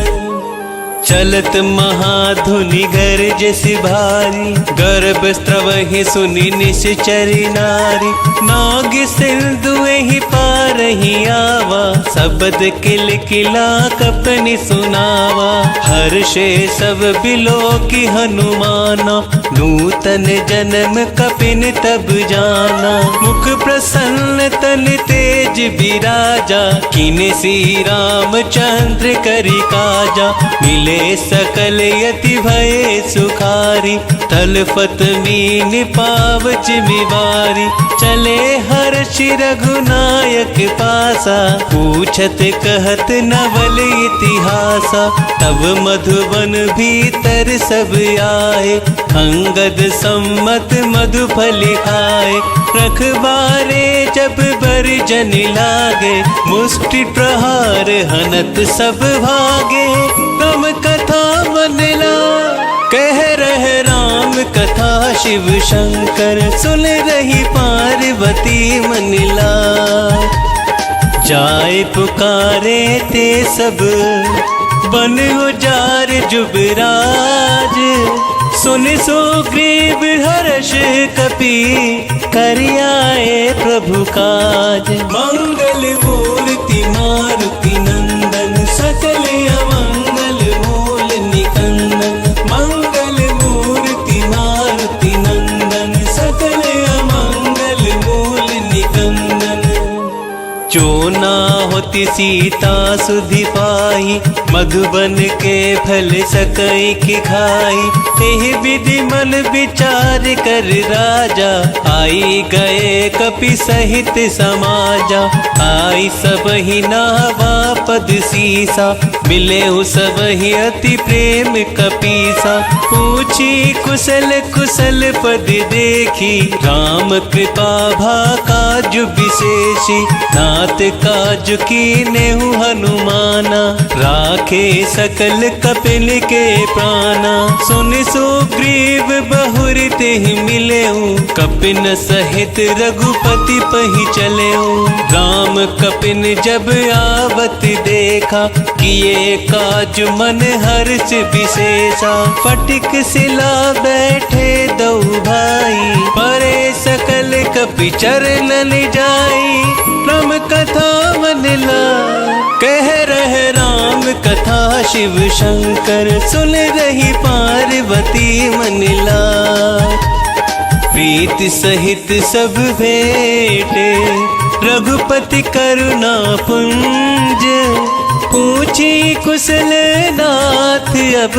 चलत महाधुनि गर्ज भारी, गर्भ स्त्रवहि सुनि निश्चरी नारी। नाग सिंधु एहि पारहि आवा, शब्द किल किला कपनि सुनावा। हर्षे सब बिलोकि हनुमाना, नूतन जन्म कपिन तब जाना। मुख प्रसन्न तन तेज विराजा, किने श्री रामचंद्र करि काजा। मिले सकल यति भये सुखारी, तलफत मीन पाव जिमिवारी। चले हर्षि रघुनायक पासा, पूछत कहत नवल इतिहासा। तब मधुबन भीतर सब आए, अंगद सम्मत मधुफल खाए। रखबारे जब बरजन लागे, मुष्टि प्रहार हनत सब भागे। राम कथा मनला कह रहे राम कथा, शिव शंकर सुन रही पार्वती मनला। जाय पुकारे ते सब, बन उजार जुबराज। सुन सुग्रीव हर्ष कपि, करियाए प्रभु काज। मंगल मूर्ति मारुति नंदन, सकल अमंगल मूल निकंदन। मंगल मूर्ति मारुति नंदन, सकल अमंगल मूल निकंदन। जो ना होती सीता सुधि पाई, मधुबन के फल सकई की खाई। एहि विधि मन विचार कर राजा, आई गए कपि सहित समाजा। आई सबहि नावा पद सीसा, मिले सबहि अति प्रेम कपीसा। पूछी कुशल कुशल पद देखी, राम कृपा भा काज विशेषी। नाथ काज कीन्हु हनुमाना, राखे सकल कपिल के प्राणा। सुन सुग्रीव बहुर तेहि मिलेऊ, कपिन सहित रघुपति पहि चलेऊ। राम कपिन जब आवत देखा, किए काज मन हर्ष विशेषा। फटिक सिला बैठे दऊ भाई, परे सकल कपि चरणन जाई। राम कथा मन ला कह रहे राम कथा, शिव शंकर सुन रही पार्वती मन ला। प्रीत सहित सब भेटे, रघुपति करुणा पुंज। पूछी कुशल नाथ अब,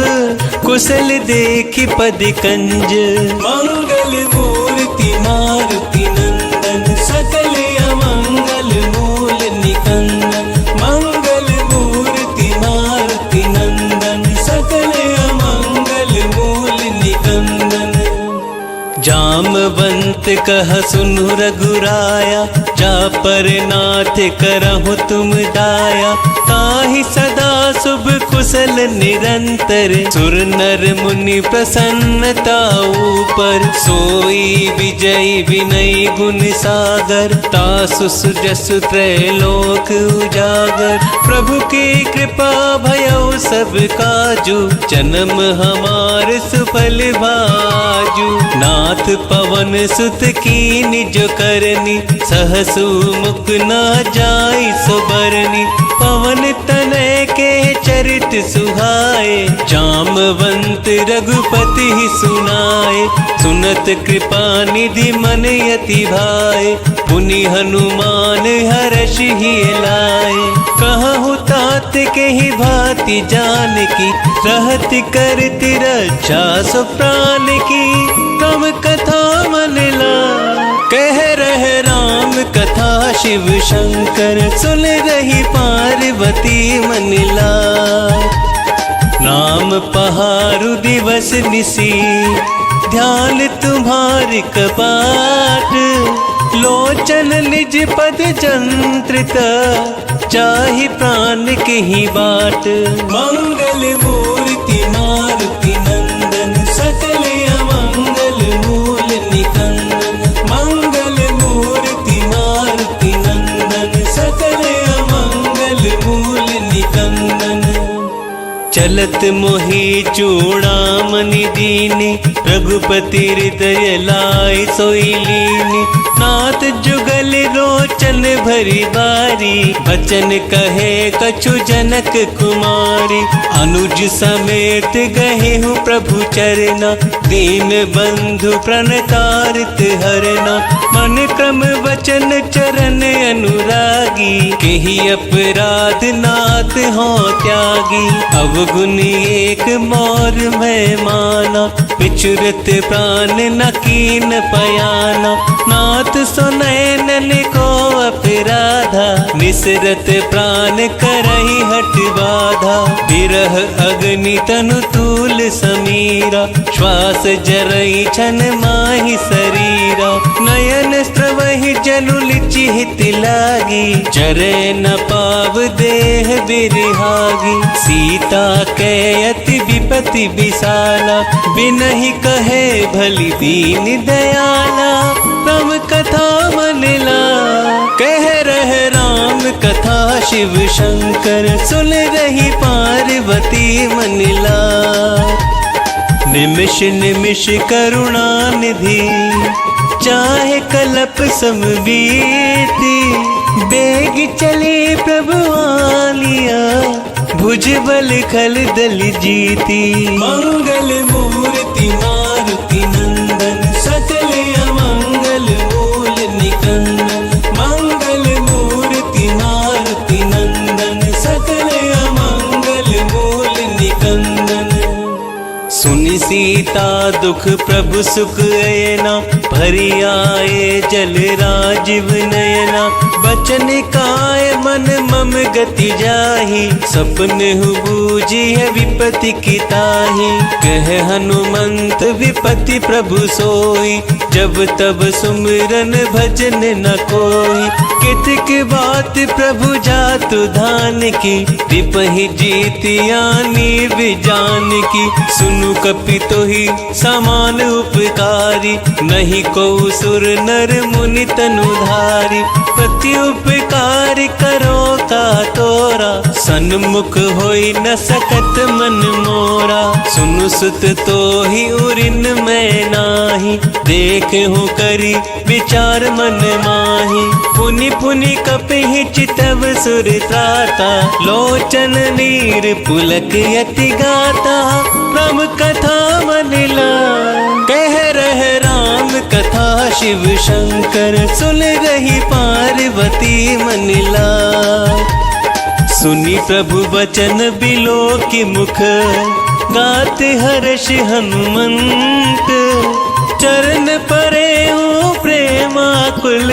कुशल देखी पद कंज। मंगल मूर्ति मारुति नंदन, सकल अमंगल मूल निकंदन। मंगल मूर्ति मारुति नंदन, सकल अमंगल मूल निकंदन। जामवंत कह सुनु रघुराया, जा पर नाथ करहु तुम दाया। ताहि सदा शुभ कुशल निरंतर, सुर नर मुनि प्रसन्नता ऊपर। सोई विजय विनय गुण सागर, तासु सुजसु त्रैलोक उजागर। प्रभु की कृपा भयउ सब काजू, जन्म हमार सुफल भाजू। नाथ पवन सुत कीन्हि जो करनी, सहसु मुख न जाई सुबरनी। पवन तनय के चरित सुहाए, जामवंत रघुपति ही सुनाए। सुनत कृपा निधि मन यति भाए, पुनि हनुमान हर्षि ही लाए। कहु तात के ही भांति जानकी, रहत करति रक्षा सो प्राण की। राम कथा मन ला कह रहे राम कथा, शिव शंकर सुन रही पार्वती मन ला। नाम पहारु दिवस निसी, ध्यान तुम्हारी कपाट। लोचन निज पद जंत्रिता, चाहि प्राण के ही बाट। मंगल मूर्ति मारुति नंदन, सकल अमंगल मूल निकंदन। मंगल मूर्ति मारुति नंदन, सकल अमंगल मूल निकंदन। चलत मोहि चूड़ामणि दीनी, रघुपति हृदय लाई सोई लीनी। नाथ जुगल रोचन भरी बारी, बचन कहे कछु जनक कुमारी। अनुज समेत गए हूँ प्रभु चरना, दीन बंधु प्रणतारित हरना। मन क्रम वचन चरण अनुरागी, केहि अपराध नाथ हो त्यागी। अवगुण एक मोर मैं माना, विचुरत प्राण न कीन पयाना। नाथ सुनैनन को अपराधा, निसरत प्राण करहि हट बाधा। विरह अग्नि तनु तूल समीरा, श्वास जरई छन माहि शरीरा। नयन स्रवहि जनु लिचिहित लागी, चरे न पाव देह बिरहागी। सीता के अति विपति विशाला, बिनहि कहे भली दीन दयाला। राम कथा मन ला कह रहे राम कथा, शिव शंकर सुन रही पार्वती मन ला। निमिष निमिष करुणा निधि, चाहे कलप समवीति। बेग चले प्रभु आलिया, भुजबल खल दल जीती। मंगल मूर्ति मारुति नंदन, सकल अमंगल मूल निकंदन। मंगल मूर्ति मारुति सुनि सीता दुख प्रभु सुख अयना, भरी आए जल राजीव नयना। बचन काय मन मम गति जाहि, सपन हु बूझी है विपति की ताहि। कह हनुमंत विपति प्रभु सोई, जब तब सुमिरन भजन न कोई। कितक बात प्रभु जातु धान की, विपहि जीत यानी विजान की। सुनु कपि तोहि समान उपकारी, नहीं को सुर नर मुनि तनुधारी। प्रति उपकार करो का तोरा, सन्मुख होई न सकत मन मोरा। सुनु सुत तोहि उरिन मैं नाही, देख हूँ करी विचार मन माही। पुनि पुनि कपिहि चितव सुर त्राता, लोचन नीर पुलक यति गाता। प्रम कथा मन लाय, कह रहे राम कथा शिव शंकर। सुन रही पार्वती मन लाय, सुनी प्रभु वचन बिलो की मुख। गाते हर्ष हनुमंत, चरण परे हूँ प्रेमाकुल।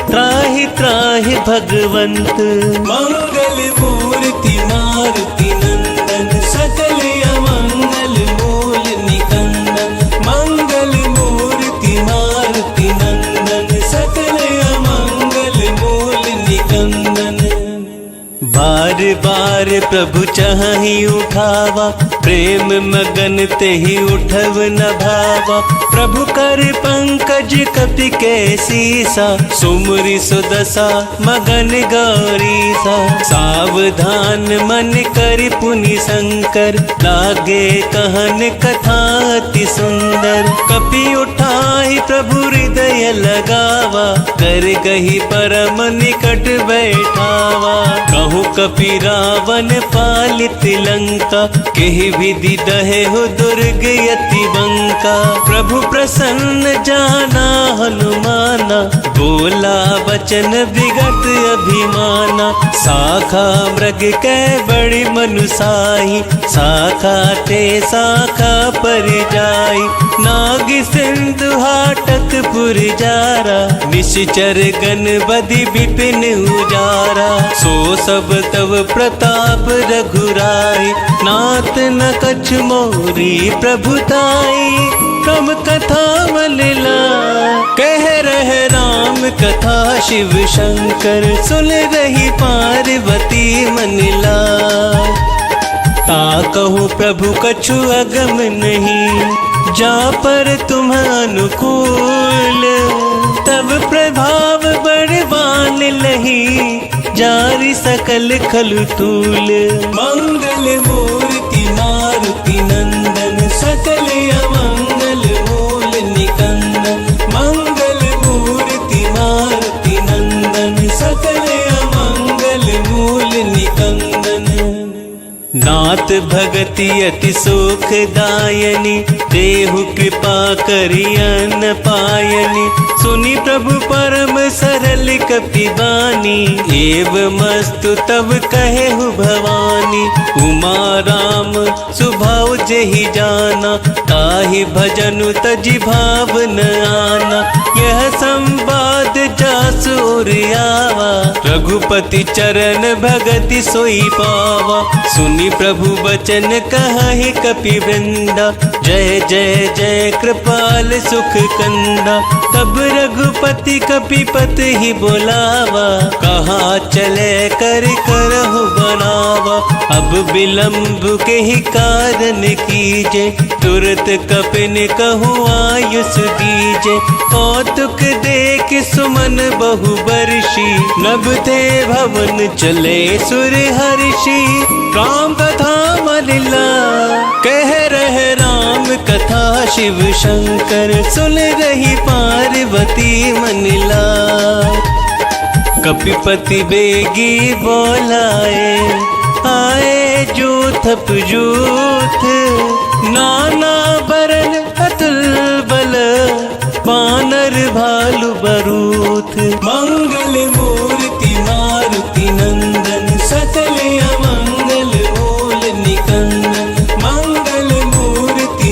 त्राहि त्राहि भगवंत, मंगल मूर्ति मारुति नंदन। सकल अमंगल मूल निकंदन, मंगल मूर्ति मारुति नंदन। सकल अमंगल मूल निकंदन। बार बार प्रभु चाहि उठावा, प्रेम मगन तेहि उठव न भावा। प्रभु कर पंकज कपि के सीसा, सुमरि सुदशा मगन गौरीसा। सावधान मन कर पुनि शंकर, लागे कहन कथा अति सुंदर। कपि उठाहि प्रभु हृदय लगावा, कर गही परम निकट बैठावा। कहूँ कपि रावण पालित लंका, केहि विधि दहे हो दुर्ग यति बंका। प्रभु प्रसन्न जाना हनुमाना, बोला वचन विगत अभिमाना। साखा मृग कै बड़ी मनुसाही, साखा ते साखा पर जाई। नाग सिंधु हाटक पुर जारा, निश्चर गण बधि विपिन उजारा। सो सब तव प्रताप रघुराई, नाथ न कछ मोरी प्रभुताई। कम कथा मन लाय, कह रहे राम कथा शिव शंकर। सुन रही पार्वती मन लाय, ता कहूँ प्रभु कछु अगम नहीं। जा पर तुम अनुकूल, तब प्रभाव बड़वान लही। जारी सकल खलु तूल, मंगल मूर्ति मारुति नंदन। सकल अमंगल मूल निकंदन, मंगल मूर्ति मारुति नंदन। सकल अमंगल मूल निकंदन। नाथ भगति अति सुख दायनी, देहु कृपा करियन पायनी। सुनि प्रभु परम सरल कपि बानी, एव मस्तु तब कहेहु भवानी। उमा राम सुभाव जेहि जाना, ताहि भजनु तजि भाव न आना। यह संवाद जासु उर आवा, रघुपति चरण भगति सोई पावा। सुनि प्रभु वचन कहि कपि वृंदा, जय जय जय कृपाल सुख कंदा। तब रघुपति कपिपत ही बोलावा, कहा चले कर करहु बनावा। अब विलंब के ही कारण कीजे, तुरत कपिन कहूँ आयुष दीजे। कौतुक देख सुमन बहु बरषि, नभ थे भवन चले सुर हर्षि। राम कथा मन लाय, कह रहे राम कथा शिव शंकर। सुन रही पार्वती मन लाय, कपिपति बेगी बोलाए। आए जूथप जूथ, नाना बरन अतुल बल। वानर भालु बरूथ, मंगल मूर्ति मारुति नंदन। सकल अमंगल मूल निकंदन, मंगल मूर्ति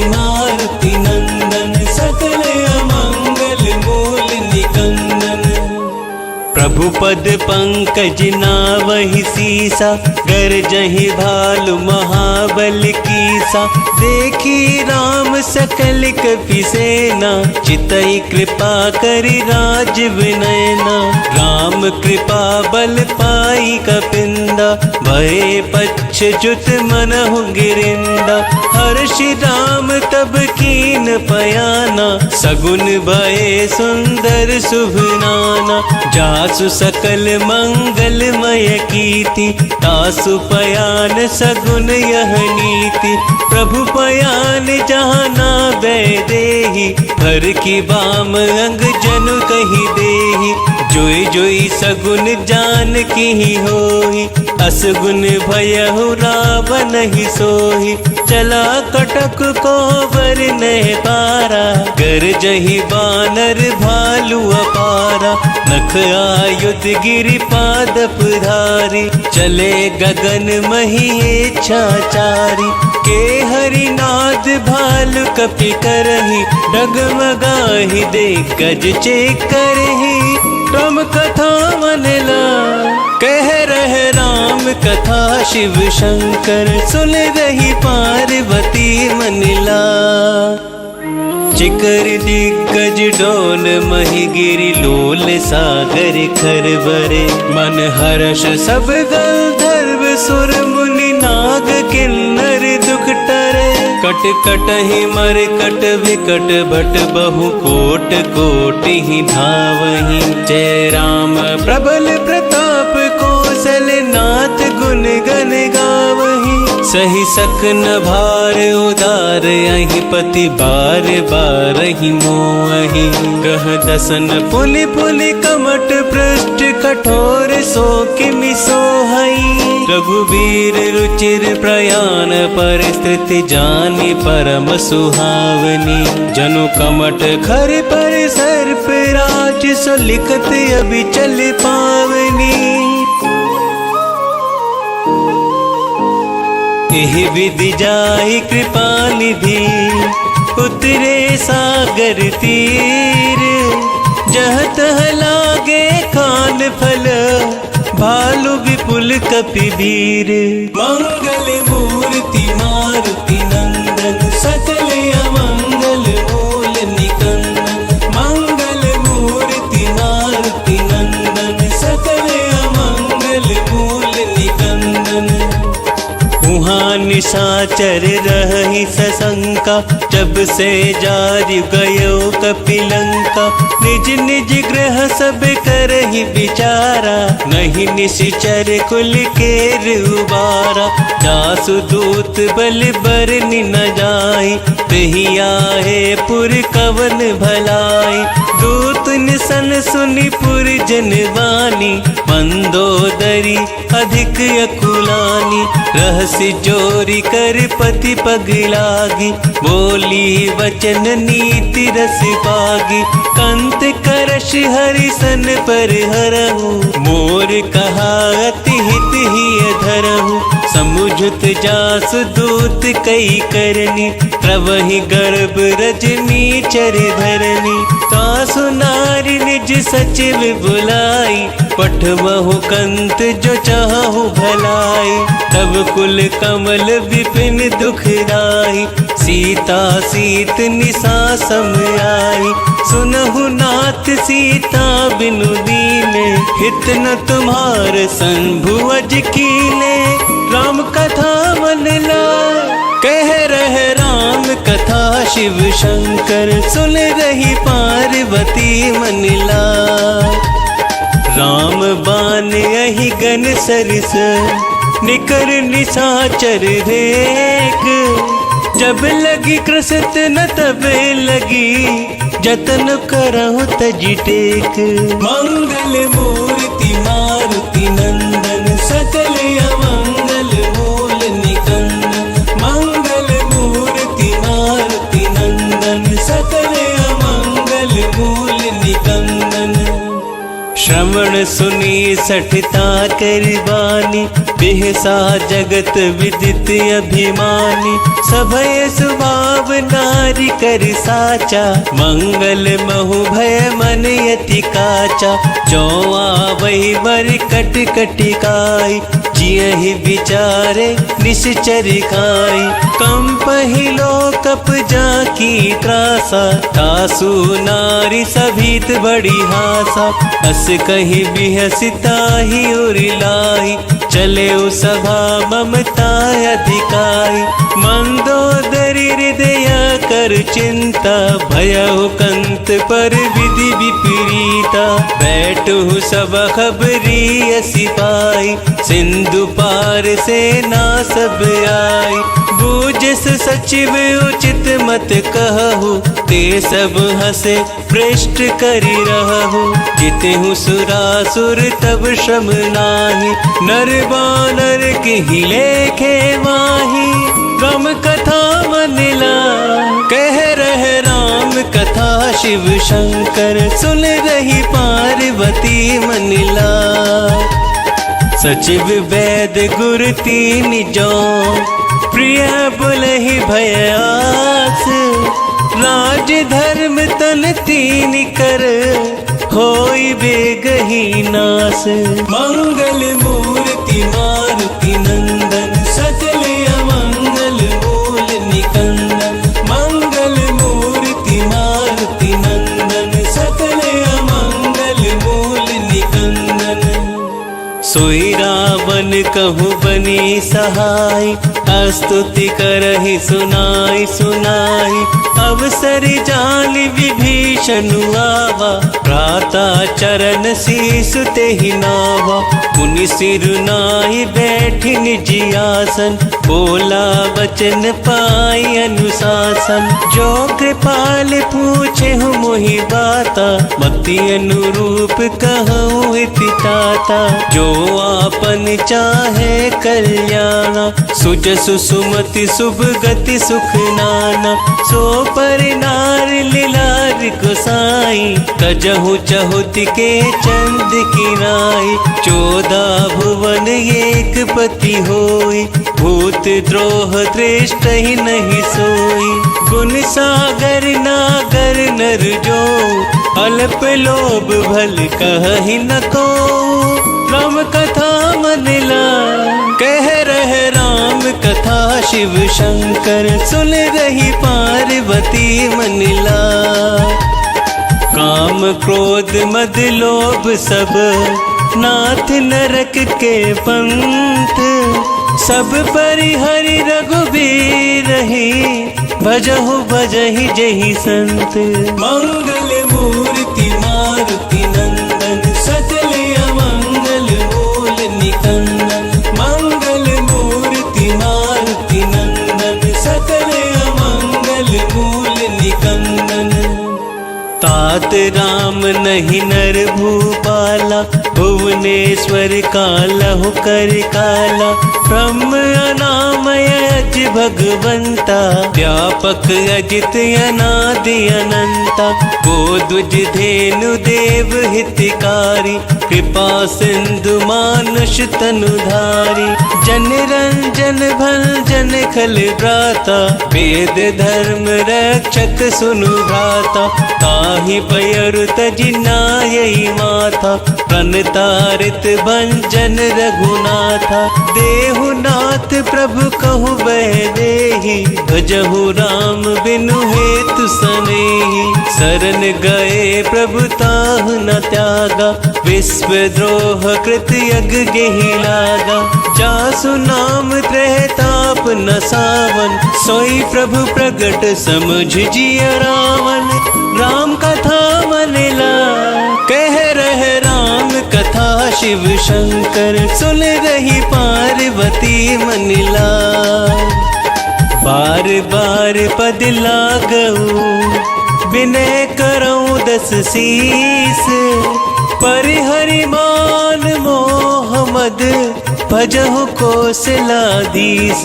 प्रभु पद पंकज नावहि सीसा, गरजहि भालु महाबल कीसा। देखी राम सकल कपि सेना, चितई कृपा करि राजीव नयना। राम कृपा बल पाई कपिंदा, भये पच्छ्युत मनहु गिरिंदा। हर्षि राम तब कीन पयाना, सगुन भये सुंदर शुभ नाना। जासु सकल मंगलमय कीर्ति, तासु पयान सगुन यह नीति। प्रभु पयान जहाँ नावै देहि, भर की बाम अंग जनु कहि देहि। जोई जोई सगुन जान की होहि, असगुन भयहु रावण ही सोहि। चला कटक को बर नह पारा, गरजहि बानर भालु अपारा। नख आयुध गिरि पादप धारी, चले गगन मही इच्छाचारी। के हरिनाद भालु कपि करहि, डगमगाहि दे गज चेकरहि। राम कथा मनला, कह रहे राम कथा शिव शंकर। सुन रही पार्वती मनला, चिकर दिग्गज डोल मही गिरि लोल सागर खरबरे। मन हर्ष सब गंधर्व सुर मुनि नाग किन्नर दुख टरे। कट कटहि मर कट विकट भट बहु कोट कोट ही धावहि। जय राम प्रबल प्रताप कौशल नाथ गुण गण गावहि। सही सकन भार उदार अहि पति बार बार ही मोहि। कह दसन पुनि पुनि कमट पृष्ठ कठोर सो किमि सोहई। रघुवीर रुचिर प्रयाण परिस्थिति जानी परम सुहावनी। जनु कमट खर पर सर्प राज सो लिखत अभी चल पावनी। एहि विधि जाहि कृपा निधि उतरे सागर तीर। जह तह लागे खान फल भालु विपुल कपि वीर। मंगल मूर्ति मारुति नंदन सकल अमंगल मूल निकंदन। मंगल मूर्ति मारुति नंदन सकल अमंगल मूल निकंदन। उहाँ निशाचर रही सशंका, जब से जारि गयो कपिलंका। निज निज ग्रह सब करहि विचारा, नहीं निशिचर कुल केर उबारा। जासु दूत बल बरनि न जाहि, तेहि आहे पुर कवन भलाई। दूत निसन सुनि पुर जनवानी, मंदोदरी अधिक अकुलानी। रहसि जोरी कर पति पग लागी, बोली वचन नीति रस पागी। कंत करश हरिसन पर हरहु, मोर कहा अति हित ही धरहु। समुझत जासु दूत कई करनी, प्रवहि गर्भ रजनी चर धरनी। तासु नारी निज सचिव बुलाई, पठवहु कंत जो चाहु भलाई। तब कुल कमल विपिन दुखदाई, सीता सीत निशा सम आई। सुनहु नाथ सीता बिनु दीने, हित न तुम्हार संभु अज कीने। राम कथा मन लाय, कह रहे राम कथा शिव शंकर। सुन रही पार्वती मन लाय। राम बान यही गन सरस, निकर निशाचर रेख। जब लगी कृसत न तब लगी, जतन करहु तजि टेक। मंगल मूर्ति मारुति नंदन सकल अमंगल मूल निकंदन। मंगल मूर्ति मारुति नंदन सकल अमंगल मूल निकंदन। श्रवण सुनी सठता करबानी, बिहसा जगत विदित अभिमानी। सभय स्वभाव नारी कर साचा, मंगल महु भय मन यति काचा। जो आवै वर कट कटिकाई, जियहि विचारे निश्चर खाई। कंपहि लोकप जाकी त्रासा, तासु नारी सभीत बड़ी हासा। अस कही बिहसिताहि उरिलाई, चले सभा ममता अधिकाई। मंदोदरी हृदय कर चिंता, भयउ कंत पर विधि विपरीता। बैठु सब खबरी सिपाही, सिंधु पार से ना सब आई। बूझस सचिव उचित मत कहु, ते सब हसे पृष्ठ करि रहु। जितहु सुरासुर तब श्रम नाही, नर बानर के लेखे माही। राम कथा मनिला कह रहे राम कथा, शिव शंकर सुन रही पार्वती मनिला। सचिव वैद गुर तीन जो, प्रिय बुलहि भयास। राज धर्म तन तीन कर, होई बेगही नास। मंगल मूर्ति मारुति नंदन, सकल अमंगल मूल निकंदन। मंगल मूर्ति मारुति नंदन, सकल अमंगल मूल निकंदन। सोई रावण कहु बनी सहाय, स्तुति करहि सुनाई सुनाई। अवसर जान विभीषण आवा, भ्राता चरण शीस तेहि नावा। मुनि सिर नाहि बैठि निज आसन, बोला वचन पाई अनुशासन। जो कृपाल पूछे हूँ मोहि बाता, मति अनुरूप कहूँ हिति ताता। जो आपन चाहे कल्याणा, सुजसु सुमति शुभ गति सुख नाना। सो पर नार लीलार गोसाई, तजहु चहुत के चंद की नाई। 14 भुवन एक पति होई, भूत द्रोह दृष्ट ही नहीं सोई। गुण सागर नागर नर जो, अल्प लोभ भल कहि न को। राम कथा मनिला कह रहे राम कथा, शिव शंकर सुन रही पार्वती मनिला। काम क्रोध मद लोभ सब, नाथ नरक के पंथ। सब परिहरि रघुबीर ही, भजहु भजहि जहि संत। मंगल मूर्ति मारुति नंदन, सकल अमंगल मूल निकंदन। मंगल मूर्ति मारुति नंदन, सकल अमंगल मूल निकंदन। तात राम नहीं नर भूपाला, भुवनेश्वर कालहु कर काला। ब्रह्म अनामय अज भगवंता, व्यापक अजित अनादि अनंता। गोद्विज धेनु देव हितकारी, कृपा सिंधु मानुष तनुधारी। जन रंजन भंजन खल भ्राता, वेद धर्म रक्षक सुनु भ्राता। ताहि पयरु तजि नायई माथा, प्रणतारित भंजन रघुनाथा। देहु नाथ प्रभु कहु वैदेही, भजहु राम बिनु हेतु सनेही। शरण गए प्रभु ताहु न त्यागा, विश्व द्रोह कृत यज्ञ गेहि लागा। जासु नाम त्रैताप न सावन, सोई प्रभु प्रगट समझ जिय रावण। राम कथा मनिला कह रहे राम कथा, शिव शंकर सुन रही पार्वती मनिला। बार बार पद लागऊ, विनय करऊँ 10 शीस। परिहरि मान मोहम्मद, भजहु कौशलाधीश।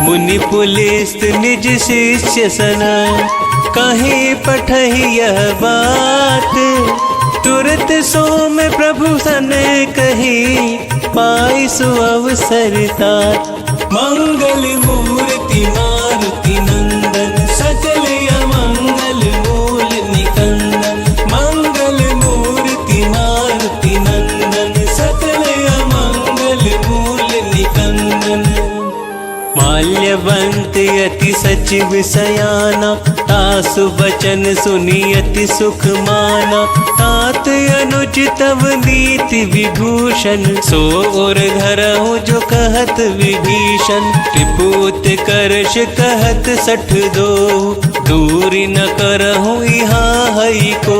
मुनि पुलिस निज शिष्य सना, कहीं पठहि यह बात। तुरत सोम प्रभु सन कही, पाई सो अवसर तार। मंगल मूर्ति मारुति नंदन, सकल अमंगल मूल निकंदन। मंगल मूर्ति मारुति नंदन, सकल अमंगल मूल निकंदन। माल्यवंत अति सचिव सयाना, तासु बचन सुनी अति सुख माना। तात अनुज तव नीति विभूषण, सो और धरहु जो कहत विभीषण। त्रिपुत करश कहत 62, दूरी न करहु यहाँ हई को।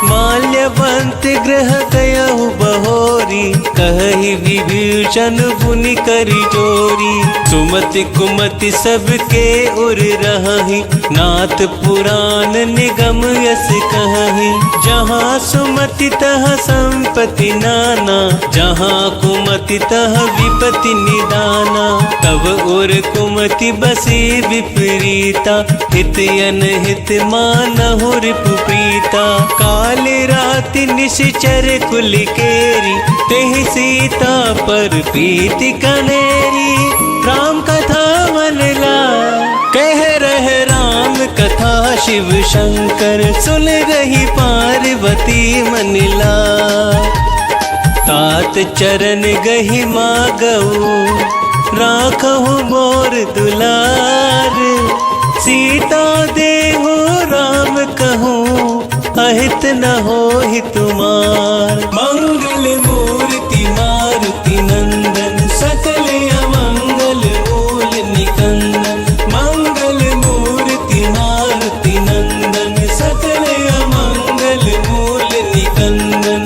माल्यवंत ग्रह गयहु बहोरी, कहि विभीषण पुनि करि जोरी। सुमति कुमति सबके उर रही, नाथ पुराण निगम यस कहि। जहाँ सुमति तह संपत्ति नाना, जहाँ कुमति तह विपत्ति निदाना। तब उर कुमति बसी विपरीता, हित अनहित मानहु रिपु प्रीता। काल राति निश्चर कुल केरी, तेहि सीता पर प्रीति कनेरी। राम कथा मन ला, कह रहे राम कथा शिव शंकर। सुन रही पार्वती मन ला, तात चरण गहि मागऊ, राखहु मोर दुलार। सीता देहु राम कहूँ, अहित न होहि तुमार। मंगल मूर्ति मारुति नंदन, सकल अमंगल मूल निकंदन। मंगल मूर्ति मारुति नंदन, सकल अमंगल मूल निकंदन।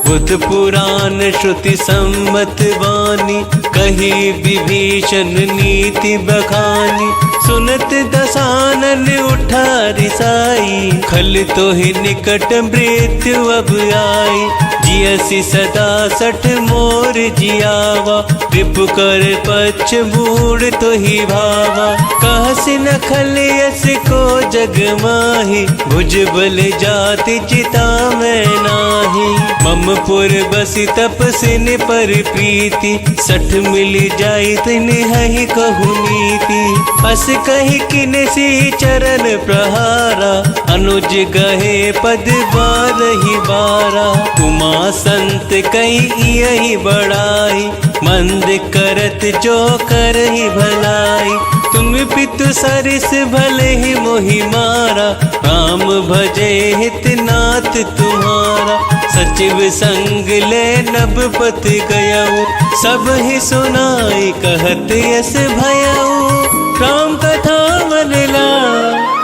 बुध पुराण श्रुति सम्मत वाणी, कही विभीषण नीति बखानी। सुनत दसानन उठा रिसाई, खल तो ही निकट मृत्यु अब आई। जियसि सदा 60 मोर जियावा, रिपु कर पक्ष बूढ़ तो ही भावा। कहसि न खल यस को जग माही, भुज बल जाति चिता में नाही। मम पुर बसि तपसिन पर प्रीति, 60 मिल जाई तिन हहि कहु नीति। अस कहि किन सी चरण प्रहारा, अनुज गहे पद 12 12। उमा संत कई यही बड़ाई, मंद करत जो करहि भलाई। तुम पितु सरिस भले ही मोहि मारा, राम भजे हित नाथ तुम्हारा। सचिव संग ले नबपत गयऊ, सब ही सुनाई कहत यस भयऊ। राम कथा मन ला,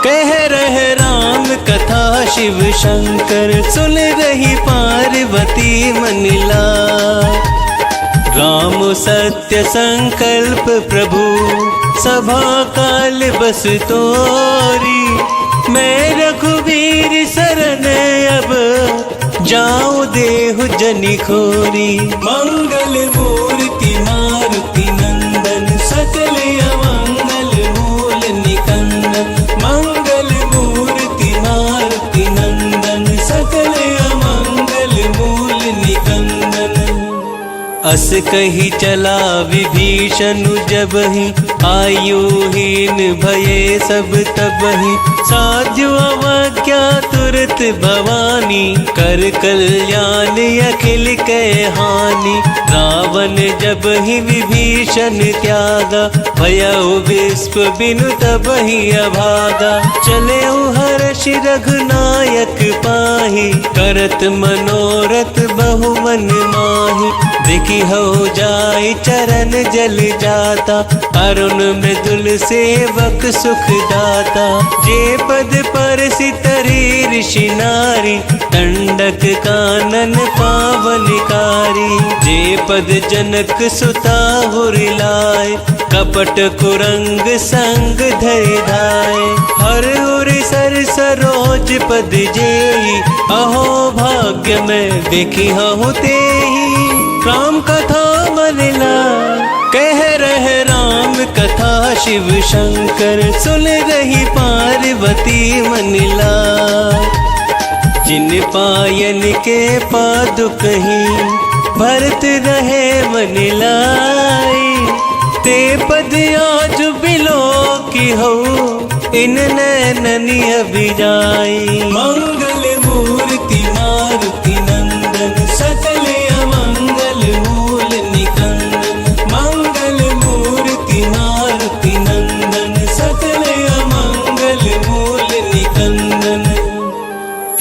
कह रहे राम कथा शिव शंकर। सुन रही पार्वती मन ला, राम सत्य संकल्प प्रभु, सभा काल बस तोरी। मैं रघुवीर शरण अब, जाऊं देहु जनि खोरी। मंगल मूर्ति मारुति नंदन, सकल अमंगल मूल निकंदन। मंगल मूर्ति मारुति नंदन, सकल अमंगल मूल निकंदन। अस कही चला विभीषण जबहि, आयुहीन भये सब तबहि। साध्यु अवज्ञा तुरत भवानी, कर कल्याण अखिल कै हानि। रावण जब ही विभीषण त्यागा, भयउ विश्व बिनु तबहि अभागा। चले हर्ष रघुनायक पाहि, करत मनोरथ बहु मन माहि। देखी हो जाय चरण जल जाता, अरुण मृदुल सेवक सुख दाता। जे पद पर सितरी ऋषि नारी, दंडक कानन पावनकारी। जे पद जनक सुता हुरिलाए, कपट कुरंग संग धरि धाय। हर उर सर सरोज पद जेहि, अहो भाग्य में देखी हूँ तेहि। राम कथा मन ला, कह रहे राम कथा शिव शंकर। सुन रही पार्वती मन ला, जिन पायन के पादुक ही भरत रहे मन लाई। ते पद आज बिलो की हो इन नैननी अभिजाई। मंगल मूर्ति मारुति नंदन सकल अमंगल मूल निकंदन। मंगल मूर्ति मारुति नंदन सकल अमंगल मूल निकंदन।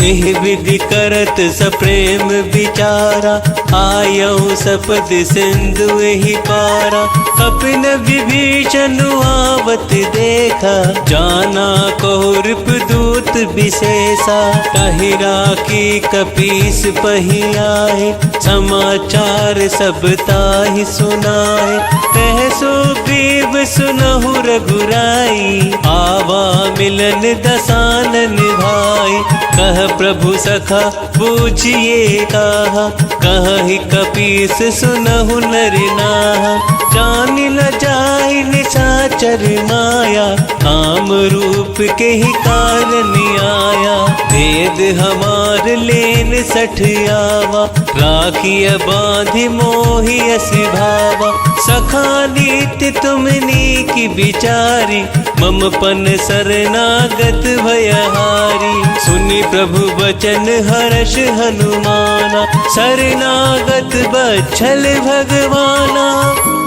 एह विधि करत सप्रेम विचारा आयऊ सपद सिंधु ही पारा। अपन विभीषण आवत देखा जाना कौरप दूत विशेषा। ताहिरा की कपीस पही आए समाचार सब ताहि सुनाए। कह सुग्रीव सुनहु रघुराई आवा मिलन दसानन भाई। कह प्रभु सखा बूझिए कहा कहि कपीस सुनहु नर नाहा। जान न जाहि निशाचर माया काम रूप के ही कारण आया। भेद हमार लेन सठ आवा राखिय बांधि मोहि अस भावा। सखा नीति तुमनी की बिचारी मम पन शरणागत भयहारी। सुनि प्रभु वचन हर्ष हनुमाना शरणागत बच्छल भगवाना।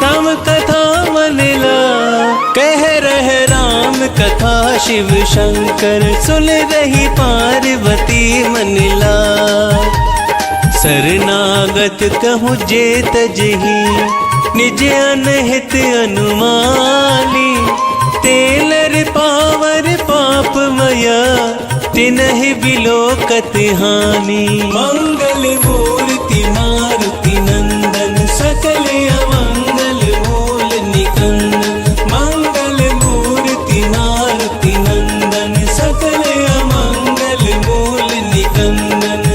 तम कथा मन ला कह रह राम कथा शिव शंकर। सुन रही पार्वती मन ला शरणागत कहूँ जे तजही निज अनहित अनुमानी। तेलर पावर पापमया तिनहि बिलोकत हानि। मंगल मूर्ति मारुति नंदन सकल अमंगल मूल निकंदन। मंगल मूर्ति मारुति नंदन सकल अमंगल मूल निकंदन।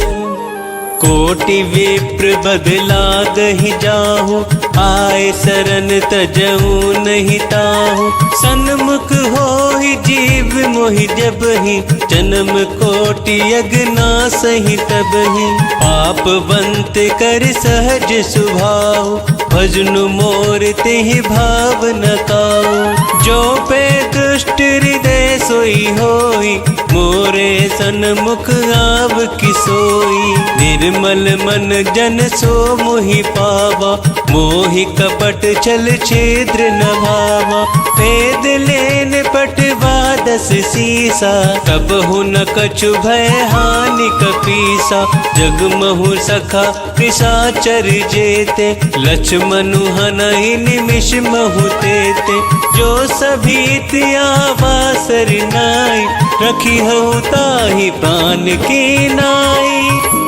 कोटि विप्र बदला दहि जाहु आए शरण तजऊ नहीं ताहु। सन्मुख होहि जीव मोहि जबहि जन्म कोटि अगना सही तबहि। पाप बंत कर सहज सुभाव भजनु मोर तेहि भाव न काऊ। जो पे दुष्ट हृदय सोई होई मोरे सन्मुख आव किसोई। निर्मल मन जन सो मोहि पावा मोहि कपट छल छिद्र न भावा। भेद लेन पटवा दस सीसा कबहु न कछु भय हानि कपीसा। जगमहु सखा निशाचर जेते लक्ष्मनु हनहि निमिष महु तेते। जो सभी त्यावा सरनाई रखी हऊ ताहि प्राण की नाई।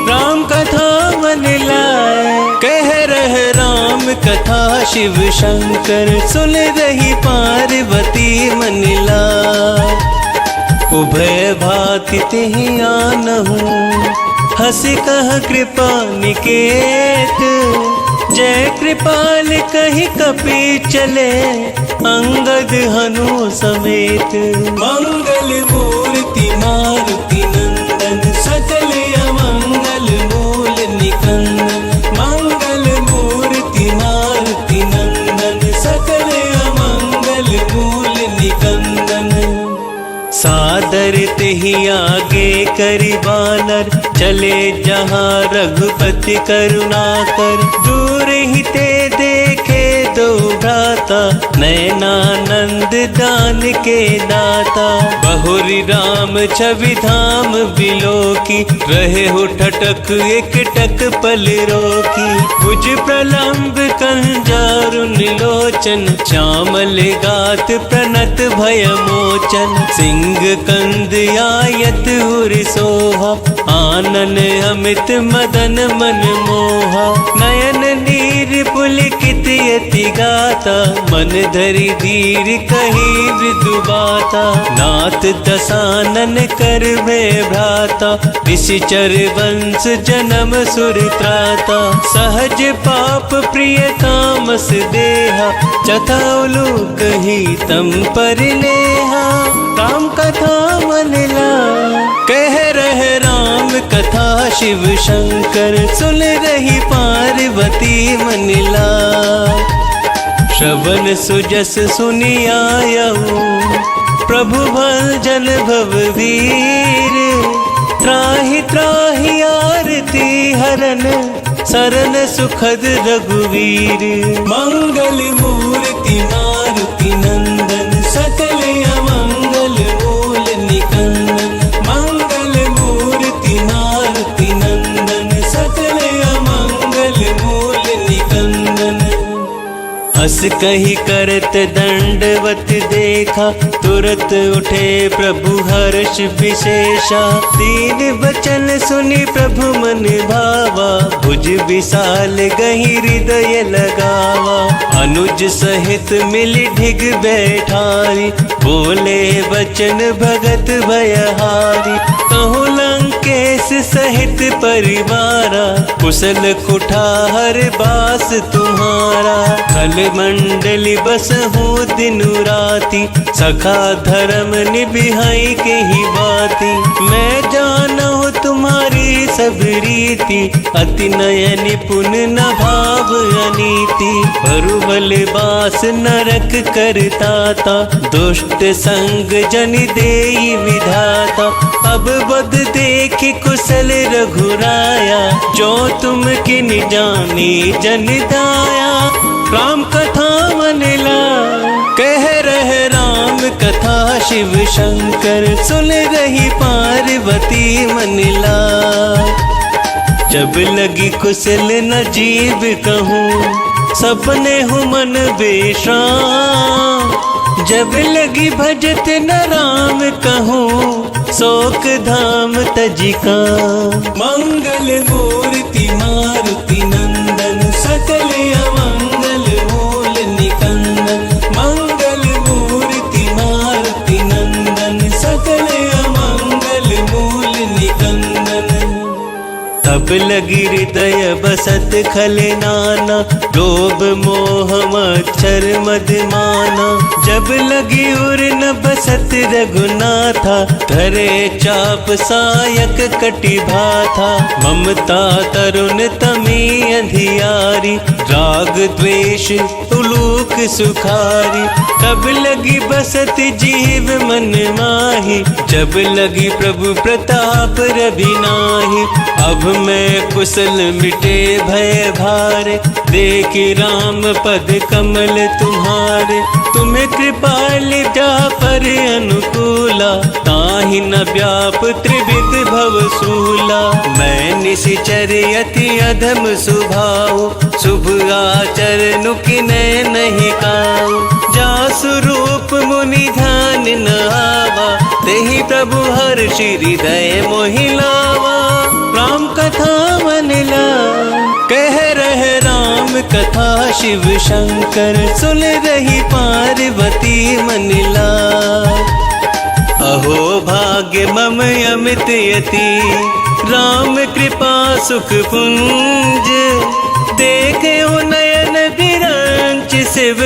राम कथा मन लाए कह रह राम कथा शिव शंकर। सुन रही पार्वती मन लाए उभय भाति तेहि आनहु हंसी कह कृपा निकेत। जय कृपाल कहि कपि चले अंगद हनु समेत। मंगल मूर्ति मारुति नंदन सकल अमंगल मूल निकंदन। मंगल मूर्ति मारुति नंदन सकल अमंगल मूल निकंदन। सादर तेहि आगे करि बानर चले जहाँ रघुपति करुणाकर। दूर ही ते देखे दो भ्राता नयनानंद दान के दाता। बहुरी राम छवि धाम बिलोकी रहे हो ठटक एक टक पल रोकी। भुज प्रलंब कंजारुन लोचन श्यामल गात प्रणत भय मोचन। सिंह कंद आयत उर सोहा आनन अमित मदन मन मोहा। नयन नीर पुलकित यति गाता मन धरि धीर कही मृदु बाता। नाथ दसानन कर में भ्राता निशिचर वंश जन्म सुर त्राता। सहज पाप प्रिय तामस देहा चथौलु कही तम पर नेहा। राम कथा मन ला कह रह राम कथा शिव शंकर सुन रही पार्वती मन लाय। श्रवण सुजस सुनि आयऊ प्रभु भजन भववीर। त्राहि त्राहि आरती हरन शरण सुखद रघुवीर। मंगल मूर्ति मारुति नंदन सकल अमंगल मूल निकंदन। मंगल मूर्ति मारुति नंदन सकल अमंगल मूल निकंदन। हस कही करत दंडवत देखा तुरत उठे प्रभु हर्ष विशेषा। दीन बचन सुनि प्रभु मन भावा भुज विशाल गही हृदय लगावा। अनुज सहित मिल ढिग बैठारी बोले वचन भगत भयहारी। कहूँ लंकेश सहित परिवारा कुशल कुठार बास तुम्हारा। खल मंडली बसहु दिनु राति सखा धर्म निभिहाई के ही बाती। मैं जानहु तुम्हारी सब रीति अति नय निपुण न भाव अनीति। बरुबल बास नरक करताता दुष्ट संग जन देई विधाता। अब बद देख कुशल रघुराया जो तुम किन जानी जन दाया। राम कथा मन लाय कह रहे राम कथा शिव शंकर सुन रही पार्वती मन लाय। जब लगी कुशल न जीव कहूँ सपने हूँ मन बेश्राम। जब लगी भजत न राम कहूँ शोक धाम तजिका। मंगल मूर्ति मारुति नंदन सकल अमंगल मूल निकंदन। मंगल मूर्ति मारुति नंदन सकल अमंगल मूल निकंदन। तब लगी हृदय बसत खल नाना लोभ मोह मच्छर मद माना। जब लगी उर न बसत रघुनाथा धरे चाप सायक कटि भाथा। ममता तरुण तमी अंधियारी राग द्वेष उलूक सुखारी। तब लगी बसत जीव मन माही जब लगी प्रभु प्रताप रवि नाही। अब मैं कुशल मिटे भय भारे देखी राम पद कमल तुम्हारे। तुम्हें कृपाल जा पर अनुकूला ताहि न व्याप त्रिविध भवसूला। मैं निशिचर यति अधम सुभाव शुभ आचरण किन्हीं नहीं काऊ। जासु रूप मुनि ध्यान न आवा तेहि प्रभु हर्षि हृदय मोहि लावा। राम कथा मन लाय कह रहे राम कथा शिव शंकर सुन रही पार्वती मन लाय। अहो भाग्य मम अमित यति राम कृपा सुख पुंज। देखे नयन विरंच शिव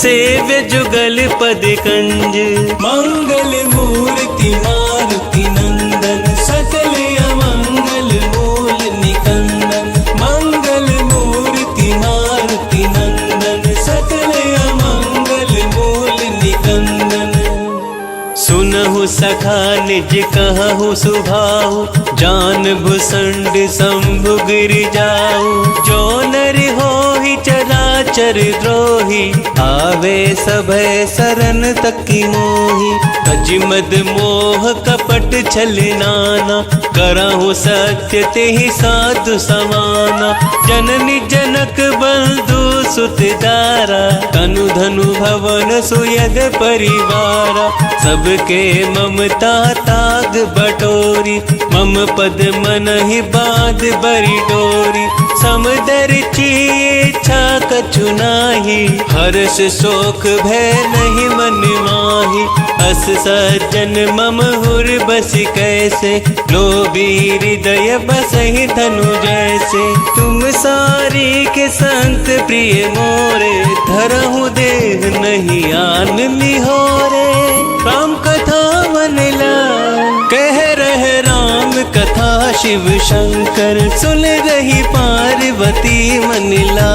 सेव्य जुगल पद कंज। मंगल मूर्ति मारुति नंदन सकल अमंगल मूल निकंदन। मंगल मूर्ति मारुति नंदन सकल अमंगल मूल निकंदन। सुनहु सखा निज कहु सुभाऊ जान भुसंड शंभु गिर जाऊ। जो नर होहि चराचर द्रोही आवे सभय शरण तकी मोही। अजिमद मोह कपट छल नाना करहु सत्य तेहि साधु समाना। जननी जनक बंधु सुत दारा तनु धनु भवन सुयग परिवारा। सबके ममता ताग बटोरी मम पद मन ही बाध बरी डोरी। समदर इच्छा कछु नाही हर्ष शोक भय नहीं मन माही। अस सज्जन मम हुर बस कैसे लोभी हृदय बसहि धनु जैसे। तुम सारी के संत प्रिय मोरे धरहु देह नहीं आन निहोरे। राम कथा मन लाय कह रहे राम कथा शिव शंकर सुन रही पार्वती मनिला।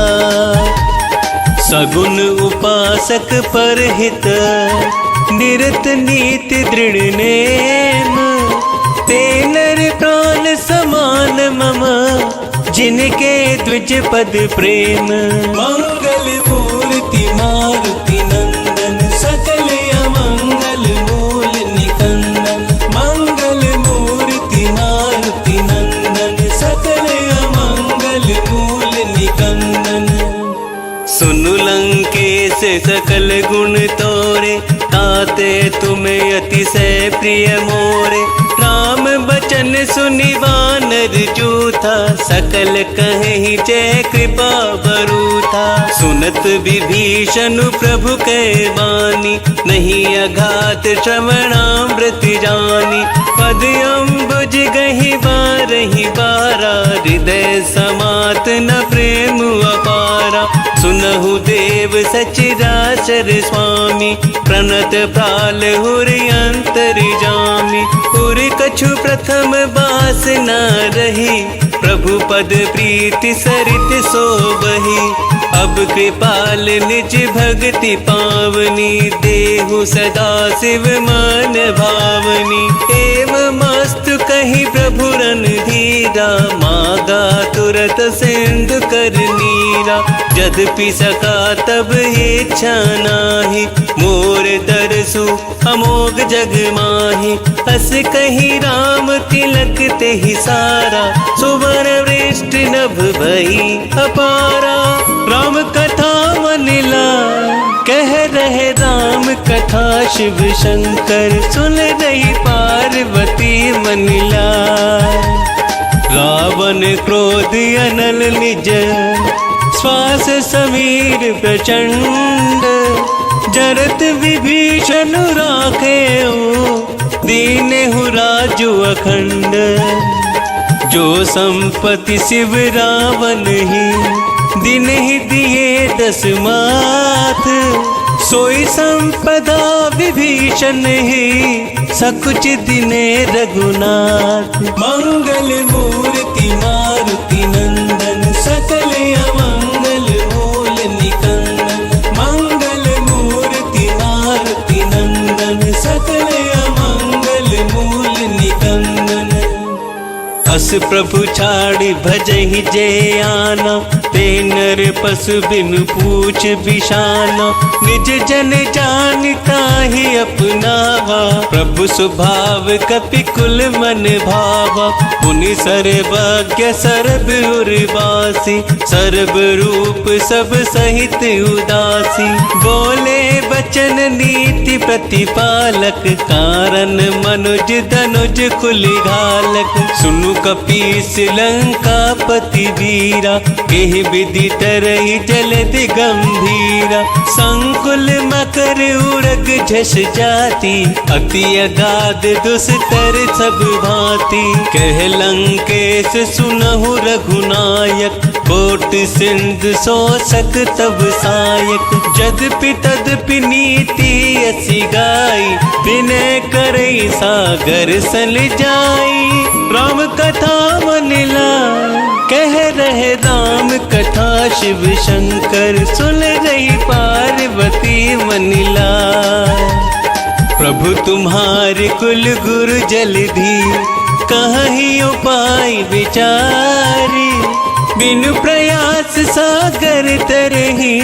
सगुन उपासक परहित निरत नीति दृढ़ नेम। ते नर प्राण समान मम जिनके द्विज पद प्रेम। मंगल मूर्ति मारुति नंदन सकल अमंगल मूल निकंदन। मंगल मूर्ति मारुति नंदन सकल अमंगल मूल निकंदन। सुनु लंकेश सकल गुण तोरे ताते तुम्हें अतिशय प्रिय मोरे। राम बचन सुनि वानर जूथा सकल कहि जय कृपा बरूथा। सुनत विभीषण प्रभु कै बानी नहीं अघात श्रवणामृत जानी। पद अम्बुज गहि बारहि बारा हृदय समात न प्रेम अपारा। सुनहु देव सचराचर स्वामी प्रणत प्राल हुरि अंतर जामी। उर कछु प्रथम बास न रही प्रभु पद प्रीति सरित सोबही। अब कृपाल निज भक्ति पावनी देहु सदा शिव मन भावनी। एवं मस्तु कही प्रभु रणधीरा मागा तुरत सिंधु कर नीरा। यद्यपि सका तब इच्छा नाही मोर दरसु अमोघ जग माही। हस कही राम तिलक तेहि सारा सुवर वृष्ट नभ भई अपारा। राम कथा मनिला कह रहे राम कथा शिव शंकर सुन रही पार्वती मनिला। रावण क्रोध अनल निज श्वास समीर प्रचंड। जरत विभीषण राखे दीनहु राजु अखंड। जो संपत्ति शिव रावण ही दिन ही दिए 10 माथ। सोई संपदा विभीषण ही सकुच दिने रघुनाथ। मंगल मूर्ति मारुति नंदन सकल अमंगल मूल निकंदन। मंगल मूर्ति मारुति नंदन सकल अमंगल मूल निकंदन। अस प्रभु छाड़ी भजहि जे आना ते नर पशु बिनु पूछ बिशाना। निज जन जानता ही अपनावा प्रभु स्वभाव कपि कुल मन भावा। पुनि सर्वज्ञ सर्व उर्वासी सर्व रूप सब सहित उदासी। बोले बचन नीति प्रतिपालक कारण मनुज धनुज कुल घालक। सुनु कपीस लंका पति वीरा केहि विधि तरहि जलधि गंभीरा। संकुल मकर उड़ग झस जाति अति अगाध दुस्तर सब भांति। कह लंकेश सुनहु रघुनायक कोट सिंधु शोषक तब सायक। यद्यपि तद्यपि नीति असी गाई विनय करई सागर सल जाई। राम कथा मनिला कह रहे राम कथा शिव शंकर सुन रही पार्वती मनिला। प्रभु तुम्हारे कुल गुरु जलधि कहीं उपाय विचारी। बिनु प्रयास सागर तरही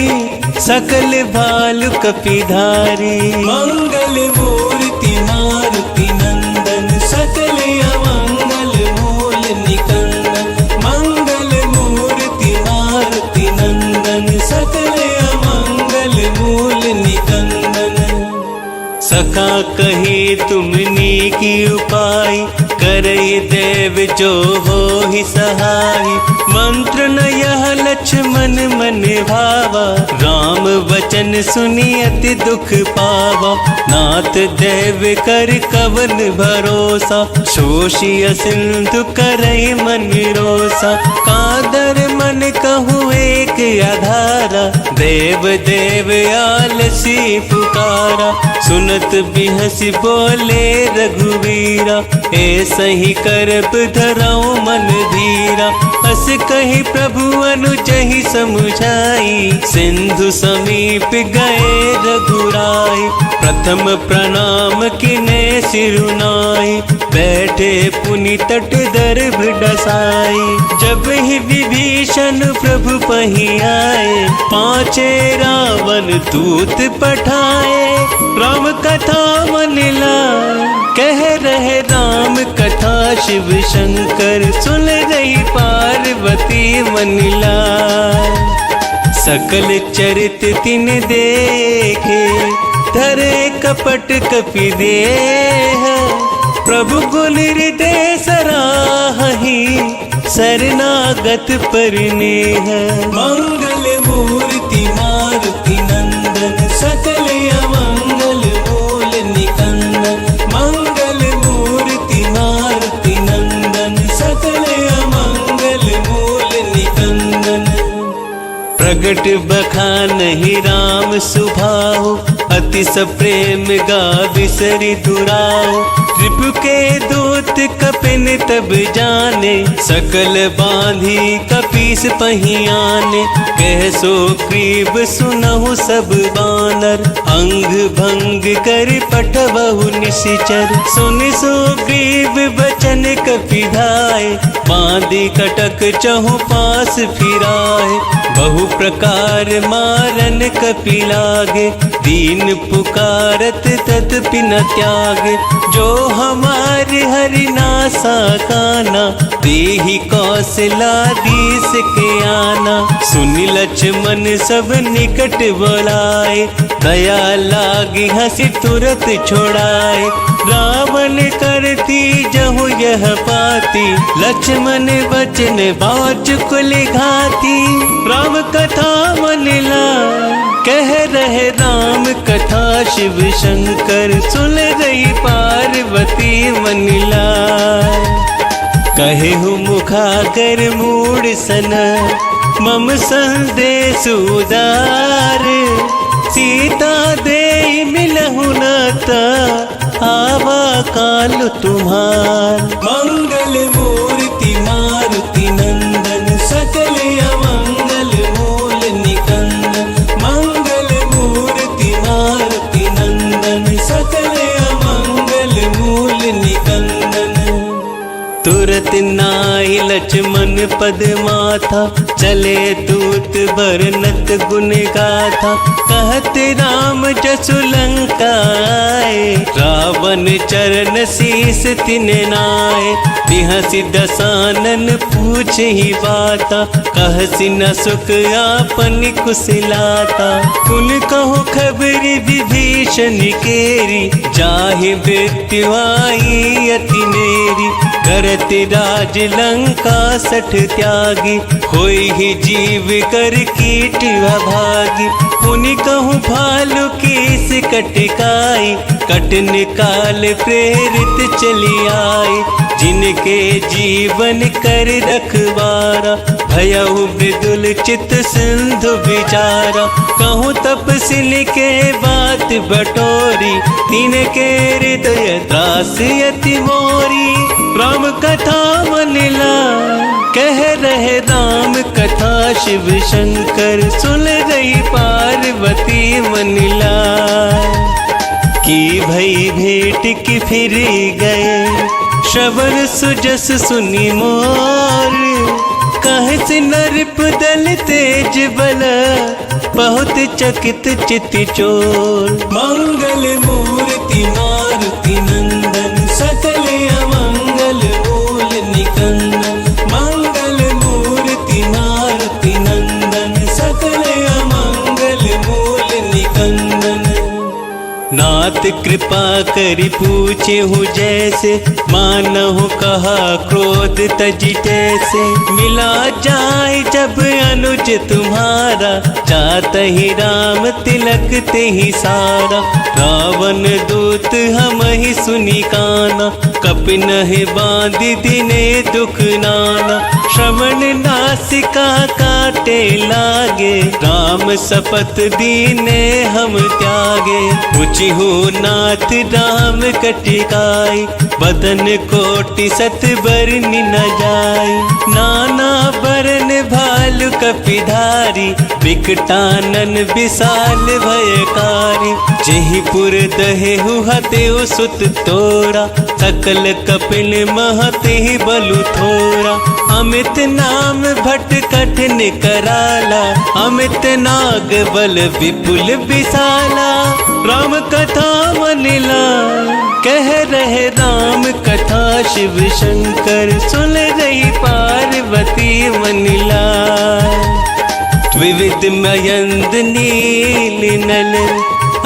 सकल भालु कपिधारी। मंगल मूर्ति मारुति नंदन सकल अमंगल मूल निकंदन। मंगल मूर्ति मारुति नंदन सकल अमंगल मूल निकंदन। सखा कही तुमने की उपाय करई देव जो हो ही सहाय। मंत्र न यह लक्ष्मण मन भावा राम वचन सुनी अति दुख पावा। नाथ देव कर कवन भरोसा शोषिय सिंधु करई मन रोसा। कादर मन कहूँ एक आधारा देव देव आलसी पुकारा। सुनत सुनत भी हंसी बोले रघुवीरा, ऐसा ही करब धराऊं मन धीरा। हस कही प्रभु अनुजहि समझाई, सिंधु समीप गए रघुराई। प्रथम प्रणाम किने सिरुनाई, बैठे पुनि तट दर्भ डसाई। जब ही विभीषण प्रभु पही आए, पांचे रावण दूत पठाए। राम कथा मन लाए, कह रहे राम कथा शिव शंकर, सुन रही पार्वती मन लाए। सकल चरित तिन देखे, धरे कपट कपि देह। प्रभु गुण हृदय सराहि, शरणागत परनेह। मंगल मूर्ति मारुति नंदन, सकल अमंगल मूल निकंदन। मंगल मूर्ति मारुति नंदन, सकल अमंगल मूल निकंदन। प्रगट बखानहि राम सुभाऊ, अति सप्रेम गा बिसरि दुराऊ। रिपु के दूत कपिन तब जाने, सकल बांधी कपीस पहियाने। कह सो ग्रीव सुनहु सब बानर, अंग भंग कर पठबहु निशिचर। सुन सो ग्रीव बचन कपिधाय, बांधी कटक चहु पास फिराए। बहु प्रकार मारन कपि लागे, दीन पुकारत तदपि न त्यागे। जो हमारे हरि नासा काना, देहि कौशलाधीश के आना। सुनि लक्ष्मण सब निकट बोलाए, दया लागी हंसी तुरत छोड़ाए। रावण करती जहु यह पाती, लक्ष्मण वचन बाचुकुल घाती। राम कथा मन लाए, कह रहे राम कथा शिव शंकर, सुन रही पार्वती मन लाए। कहे हूँ मुखागर मूड सन, मम संदेश उदार। सीता दे मिलहु नाता, आवा काल तुम्हार। मंगल मूर्ति मारुति नंदन, सकल अमंगल मूल निकंदन। मंगल मूर्ति मारुति नंदन, सकल अमंगल मूल निकंदन। तुरत नाहि लक्ष्मण पद माथा, चले दूत बरनत गुण गाथा। कहत राम जसु लंका आए, रावण चरण शीस तिन नाए। बिहसि दसानन पूछ ही बाता, कहसि न सुख आपन कुशलाता। कुन कहु खबर विभीषण केरी, जाहि मृत्यु आई अति नेरी। करत राज लंका सठ त्यागी, होई ही जीव कर कीट अभागी। पुनि कहूँ भालु कीस कटकाई, कटन काल प्रेरित चली आई। जिनके जीवन कर रखवारा, भयउ मृदुल चित सिंधु विचारा। कहूँ तपसिल के बात बटोरी, तिनके हृदय त्रास अति मोरी। राम कथा मन लाए, कह रहे राम कथा शिव शंकर, सुन रही पार्वती मन लाए। की भई भेंट की फिर गए, श्रवण सुजस सुनि मोर। कहस नृप दल तेज बल, बहुत चकित चित चोर। मंगल मूर्ति मारुति नंदन, सकल अमंगल मूल निकंदन। मंगल मूर्ति मारुति नंदन, सकल अमंगल मूल निकंदन। नाथ कृपा करि पूछे हूँ जैसे, मानहु कहा क्रोध तज जैसे। मिला जाए जब अनुज तुम्हारा, जात ही राम तिलक ते ही सारा। रावण दूत हम ही सुनी काना, कपिन बांधि दिने दुख नाना। श्रवण नासिका काटे लागे, राम शपथ दीने हम त्यागे। ऊंची हो नाथ राम कटिकाई, बदन कोटि सत बरनि न जाय। नाना बरन भालु कपिधारी, विकटानन विशाल भयकारी। जेहि पुर दहेहु हतेउ सुत तोरा, सकल कपिल महते बलु थोरा। अमित नाम भट कठिन कराला, अमित नाग बल विपुल विशाला। राम कथा मनिला, कह रहे राम कथा शिव शंकर। सुन रही पार्वती मनिला, विविध मयंद नील नल,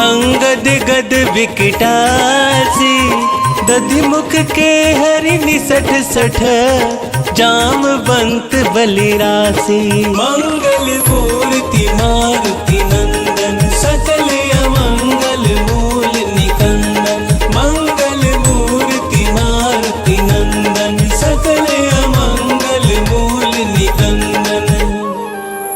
अंगद गद विकटासी। दधिमुख के हरि निसठ सठ, जामवंत बलिरासी। मंगल मूर्ति मारुति नंदन, सकल अमंगल मूल निकंदन। मंगल मूर्ति मारुति नंदन, सकल अमंगल मूल निकंदन।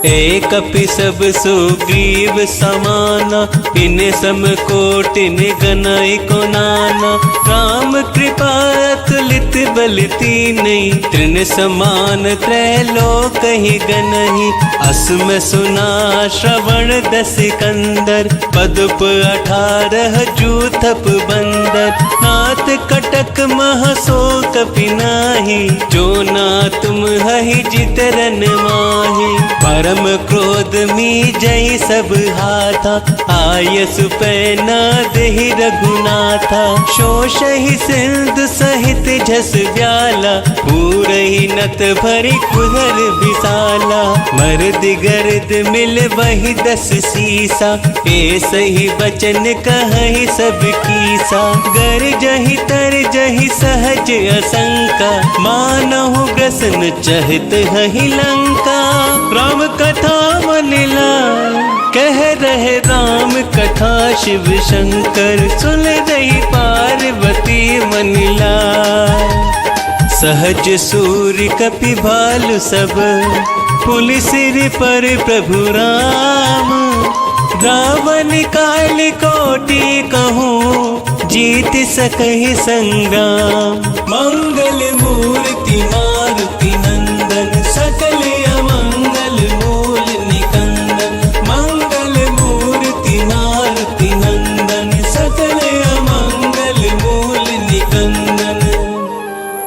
एक कपि सब सुग्रीव समाना, इन सम कोटिन गनाई को नाना। राम कृपा अतुलित बल तीनहि, तृण समान त्रैलोक ही गनहि। असम सुना श्रवण दस कंदर, पदुप 18 जूथप बंदर। नाथ कटक महसो कपि नाही, जो ना तुम हहि जितरन माही। परम क्रोध मी जय सब हाथा, आयस पै न देहि रघुनाथा। शोषहि सिंधु सहित झस ब्याला, पूरहि नत भरि खुधर विशाला। मर्द गर्द मिल वही 10 सीसा, ऐसहि बचन कहहि सब कीसा। गरजहि तरजहि सहज असंका, मानहु ग्रसन चहित हहि लंका। राम कथा मनिला, कह रहे राम कथा शिव शंकर। सुन रही पार्वती मनिला, सहज सूर्य कपि भालु सब, पुनि सिर पर प्रभु राम। रावण काल कोटि कहूँ, जीत सकहि संग्राम। मंगल मूर्ति मारुति नंदन, सकल अमंगल मूल निकंदन। मंगल मूर्ति मारुति नंदन, सकल अमंगल मूल निकंदन।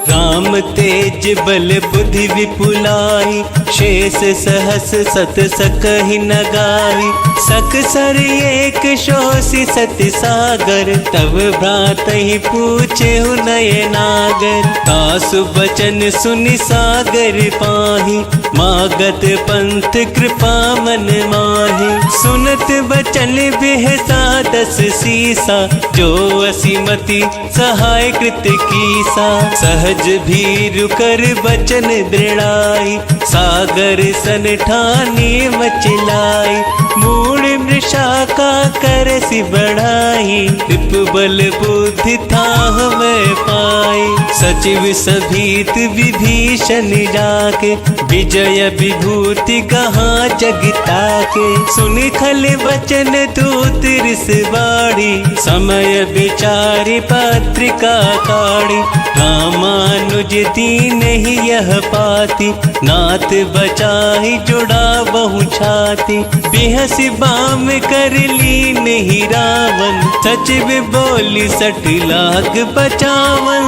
राम तेज बल बुद्धि विपुलाई, शेष सहस सत सकहि न गाई। सकसर एक शोषि सति सागर, तब भ्रातहि पूछेहु नय नागर। तासु बचन सुनि सागर पाहि, मागत पंथ कृपा मन माहि। सुनत बचन बिहसा 10 सीसा, जो असीमति सहाय कृत कीसा। सहज भीरु कर बचन दृढ़ाई, सागर सन ठानी मचलाई। मूढ़ मृषा का करसि बढ़ाई, विप बल बुद्धि थाह में पाई। सचिव सभीत विभीषण जाके, विजय विभूति कहाँ जगता के। सुनि खल वचन दूत रिस बाड़ी, समय विचारि पत्रिका काढ़ी। रामानुज दीन्हि यह पाती, नाथ बचाहि जुड़ा बहु छाती। बिहसि बाम कर लीन ही रावण, सचिव बोली 60 लाख बचावन।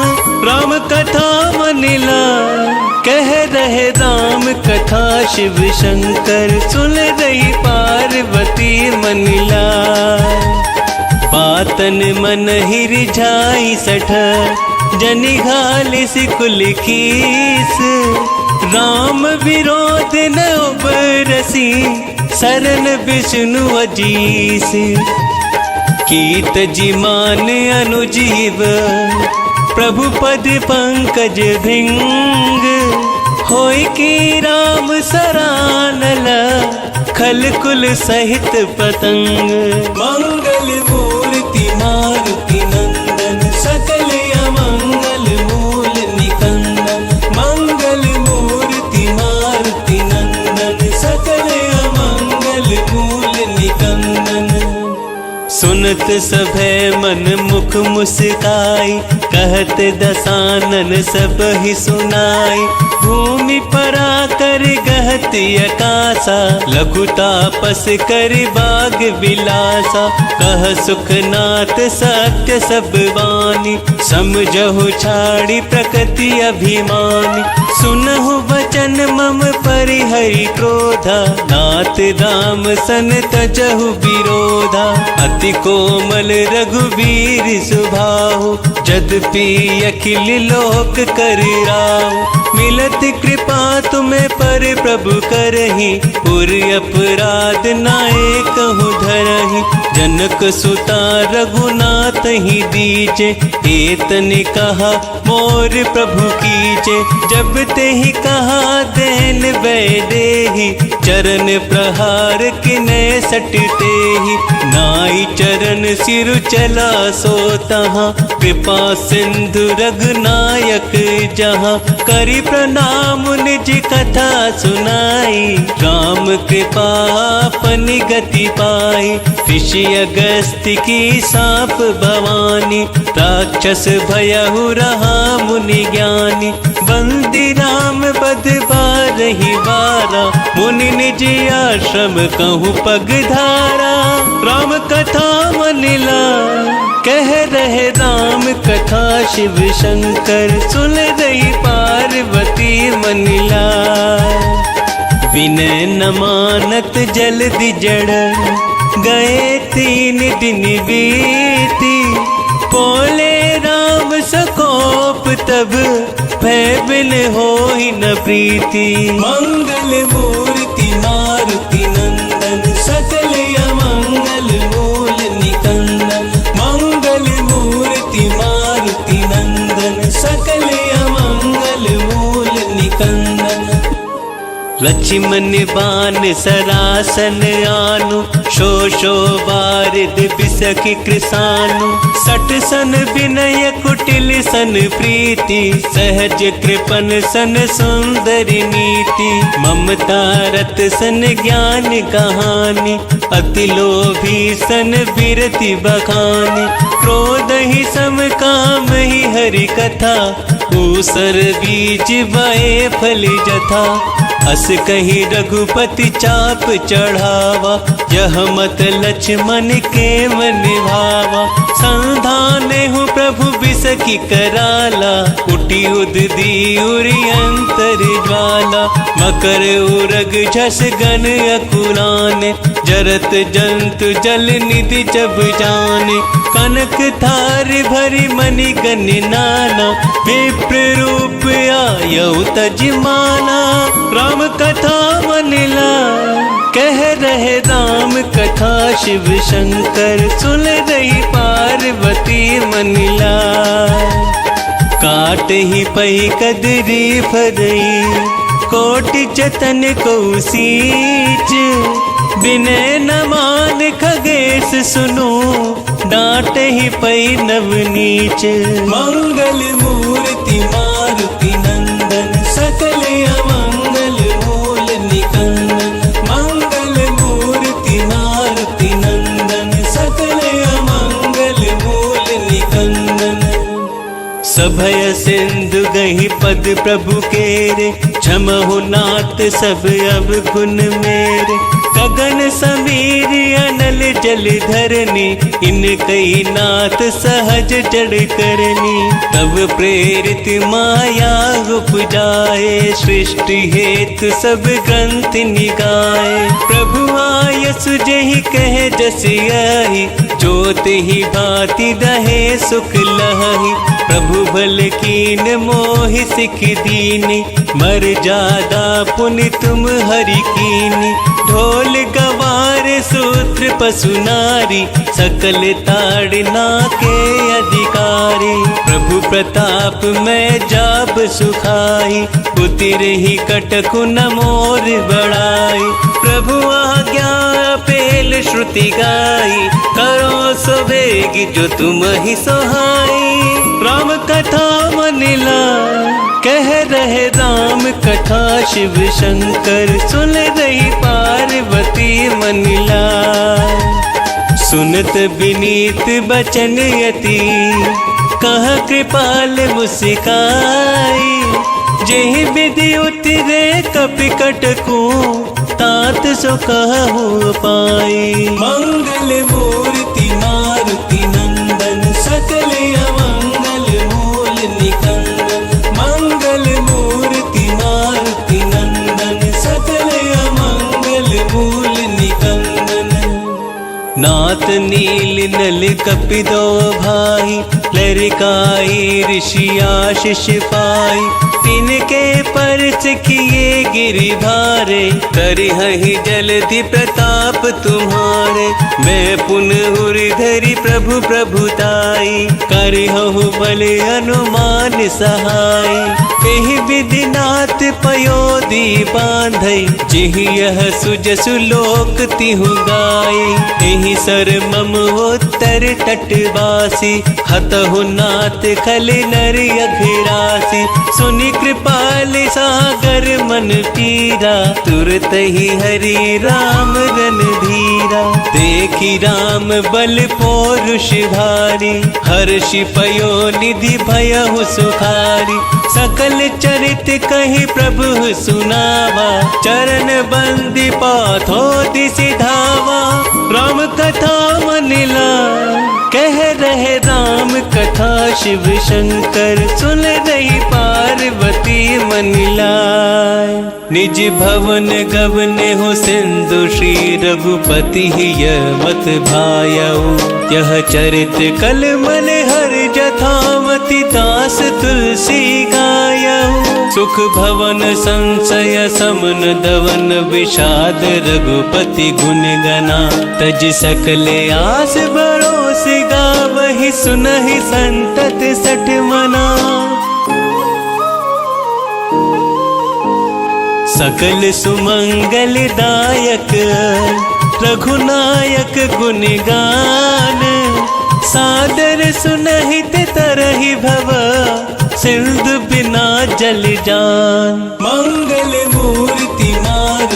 राम कथा मनिला, कह रहे राम कथा शिव शंकर। सुन रही पार्वती मनिला, बातन मन ही रिझाई 60, जनि घालिस कुल कीस। राम विरोध न उबरसी, शरण विष्णु अजीस। कीत जी मान अनुजीव, प्रभु पद पंकज भृंग। होय की राम सरानल, खल कुल सहित पतंग। मंगल मूर्ति मारुति नंदन, सकल अमंगल मूल निकंदन। मंगल मूर्ति सुनत सभे मन मुख मुस्काई, कहत दसानन सब ही सुनाई। भूमि परा कर गहत अकासा, लघु तापस कर बाग विलासा। कह सुखनाथ सत्य सब वाणी, समझहु छाड़ी प्रकृति अभिमानी। सुनहु वचन मम परिहरि क्रोधा, नाथ राम सन तजहु विरोधा। अति कोमल रघुवीर सुभाहु, यद्यपि अखिल लोक कर राहु। मिलत कृपा तुम्हें पर प्रभु करही, पुर अपराध नाए कहूँ धरही। जनक सुता रघुनाथ ही दीजे, एतन कहा मोर प्रभु कीजे। जब ते ही कहा देन वैदेही, चरण प्रहार किने सटते ही। नाई चरण सिर चला सो तहाँ, कृपा सिंधु रघुनायक जहाँ। करी प्रणाम निज कथा सुनाई, राम कृपा अपनी गति पाई। ऋषि अगस्त्य की साप भवानी, राक्षस भयहु रहा मुनि ज्ञानी। बंदी राम बद बारहि बारा, मुनि निज आश्रम कहूँ पग धारा। राम कथा मनिला, कह रहे राम कथा शिव शंकर। सुन रही पार्वती मनिला, विनय न मानत जल्दी जड़। गए 3 दिन बीती, बोले राम सकोप तब। भय बिन होई न प्रीति, मंगल मूर्ति मारुति नंदन। सकल अमंगल मूल निकंदन, मंगल मूर्ति मारुति नंदन। सकल अमंगल मूल निकंदन। लक्ष्मण बान सरासन आनु, शोषो बारिद बिसखि कृसानु। सट सन विनय कुटिल सन प्रीति, सहज कृपन सन सुंदर नीति। ममता रत सन ज्ञान कहानी, अति लोभी सन बिरति बखानी। क्रोध ही सम काम ही हरि कथा, ऊसर बीज बए फल जथा। अस कही रघुपति चाप चढ़ावा, यह मत लक्ष्मण के मन भावा। संधाने हूँ प्रभु बिसखि कराला, उठी उददी उरी अंतर ज्वाला। मकर उरग झस गन अकुलाने, जरत जंतु जल निधि जब जाने। कनक थार भरी मणि गन नाना, विप्र रूप आयउ तजमाना। राम कथा मनिला, कह रहे राम कथा शिव शंकर। सुन रही पार्वती मनिला, काट ही पही कदरी फरई। कोटि जतन को सींच, विनय न मान खगेश सुनो। डांट ही पई नवनीच, मंगल मूर्ति मारुति नंदन। सकल अमंगल मूल निकंदन, मंगल मूर्ति मारुति नंदन। सकल अमंगल मूल निकंदन। सभय सिंधु गही पद प्रभु केरे, क्षमहु नाथ सब अब गुण मेरे। गगन समीर अनल जल धरनी, इन कई नाथ सहज जड़ करनी। तब प्रेरित माया उपजाए, सृष्टि हेतु सब ग्रंथ निगाए। प्रभु आय सुजहि कहे जस आई, ज्योत ही भांति दहे सुख लहहि। प्रभु भल कीन मोहि सिख दीनी, मर्यादा पुनि तुम हरि कीनी। ढोल गवार सूत्र पशु नारी, सकल ताड़ना के अधिकारी। प्रभु प्रताप में जाब सुखाई, उतिर ही कटकु न मोर बड़ाई। प्रभु आज्ञा पेल श्रुति गाई, करो सो वेगी जो तुम ही सोहाई। राम कथा मनिला, कह रहे राम कथा शिव शंकर। सुन रही पार्वती मनिला, सुनत विनीत बचन यति, कह कृपाल मुस्काई। जेहि विधि उतरे कपिकट को, तात सो कहु पाई। मंगल मूर्ति मारुति नंदन, सकल अमंगल मूल निकंदन। मंगल मूर्ति मारुति नंदन, सकल अमंगल मूल निकंदन। नाथ नील नल कपिदो भाई, लरिकाई ऋषि आशीष पाई। तिनके परच किए गिरि भारे, करिहहि जलधि प्रताप तुम्हारे। मैं पुनः धरि प्रभु प्रभुताई, करिहु बल हनुमान सहाय। एहि विधि नाथ पयोधि बांधै, जिहि यह सुजसु लोक तिहु गाय। एहि सर मम उत्तर तटवासी, हतहु नाथ खल नर अघिरासी। सुनि कृपाल सागर मन पीरा, तुरत ही हरि राम रन धीरा। देखी राम बल पौरुष भारी, हर्षि पयो निधि भयहु सुखारी। सकल चरित कहि प्रभु सुनावा, चरण बंदी पाथोदि सिधावा। राम कथा मन लाय, कह रहे राम कथा शिव शंकर। सुन रही पार्वती मन लाय, निज भवन गवन हो सिंधु श्री रघुपति यह मत भायऊ। यह चरित कल मन हर जथामति, दास तुलसी गायऊ। सुख भवन संशय समन दवन, विषाद रघुपति गुण गना। तज सकल आस भरोस गावहि, सुनहि संतत सठ मना। सकल सुमंगल दायक, रघुनायक गुण गान। सादर सुनहित तरहि भव, सिंधु बिना जल जान। मंगल मूर्ति मारुति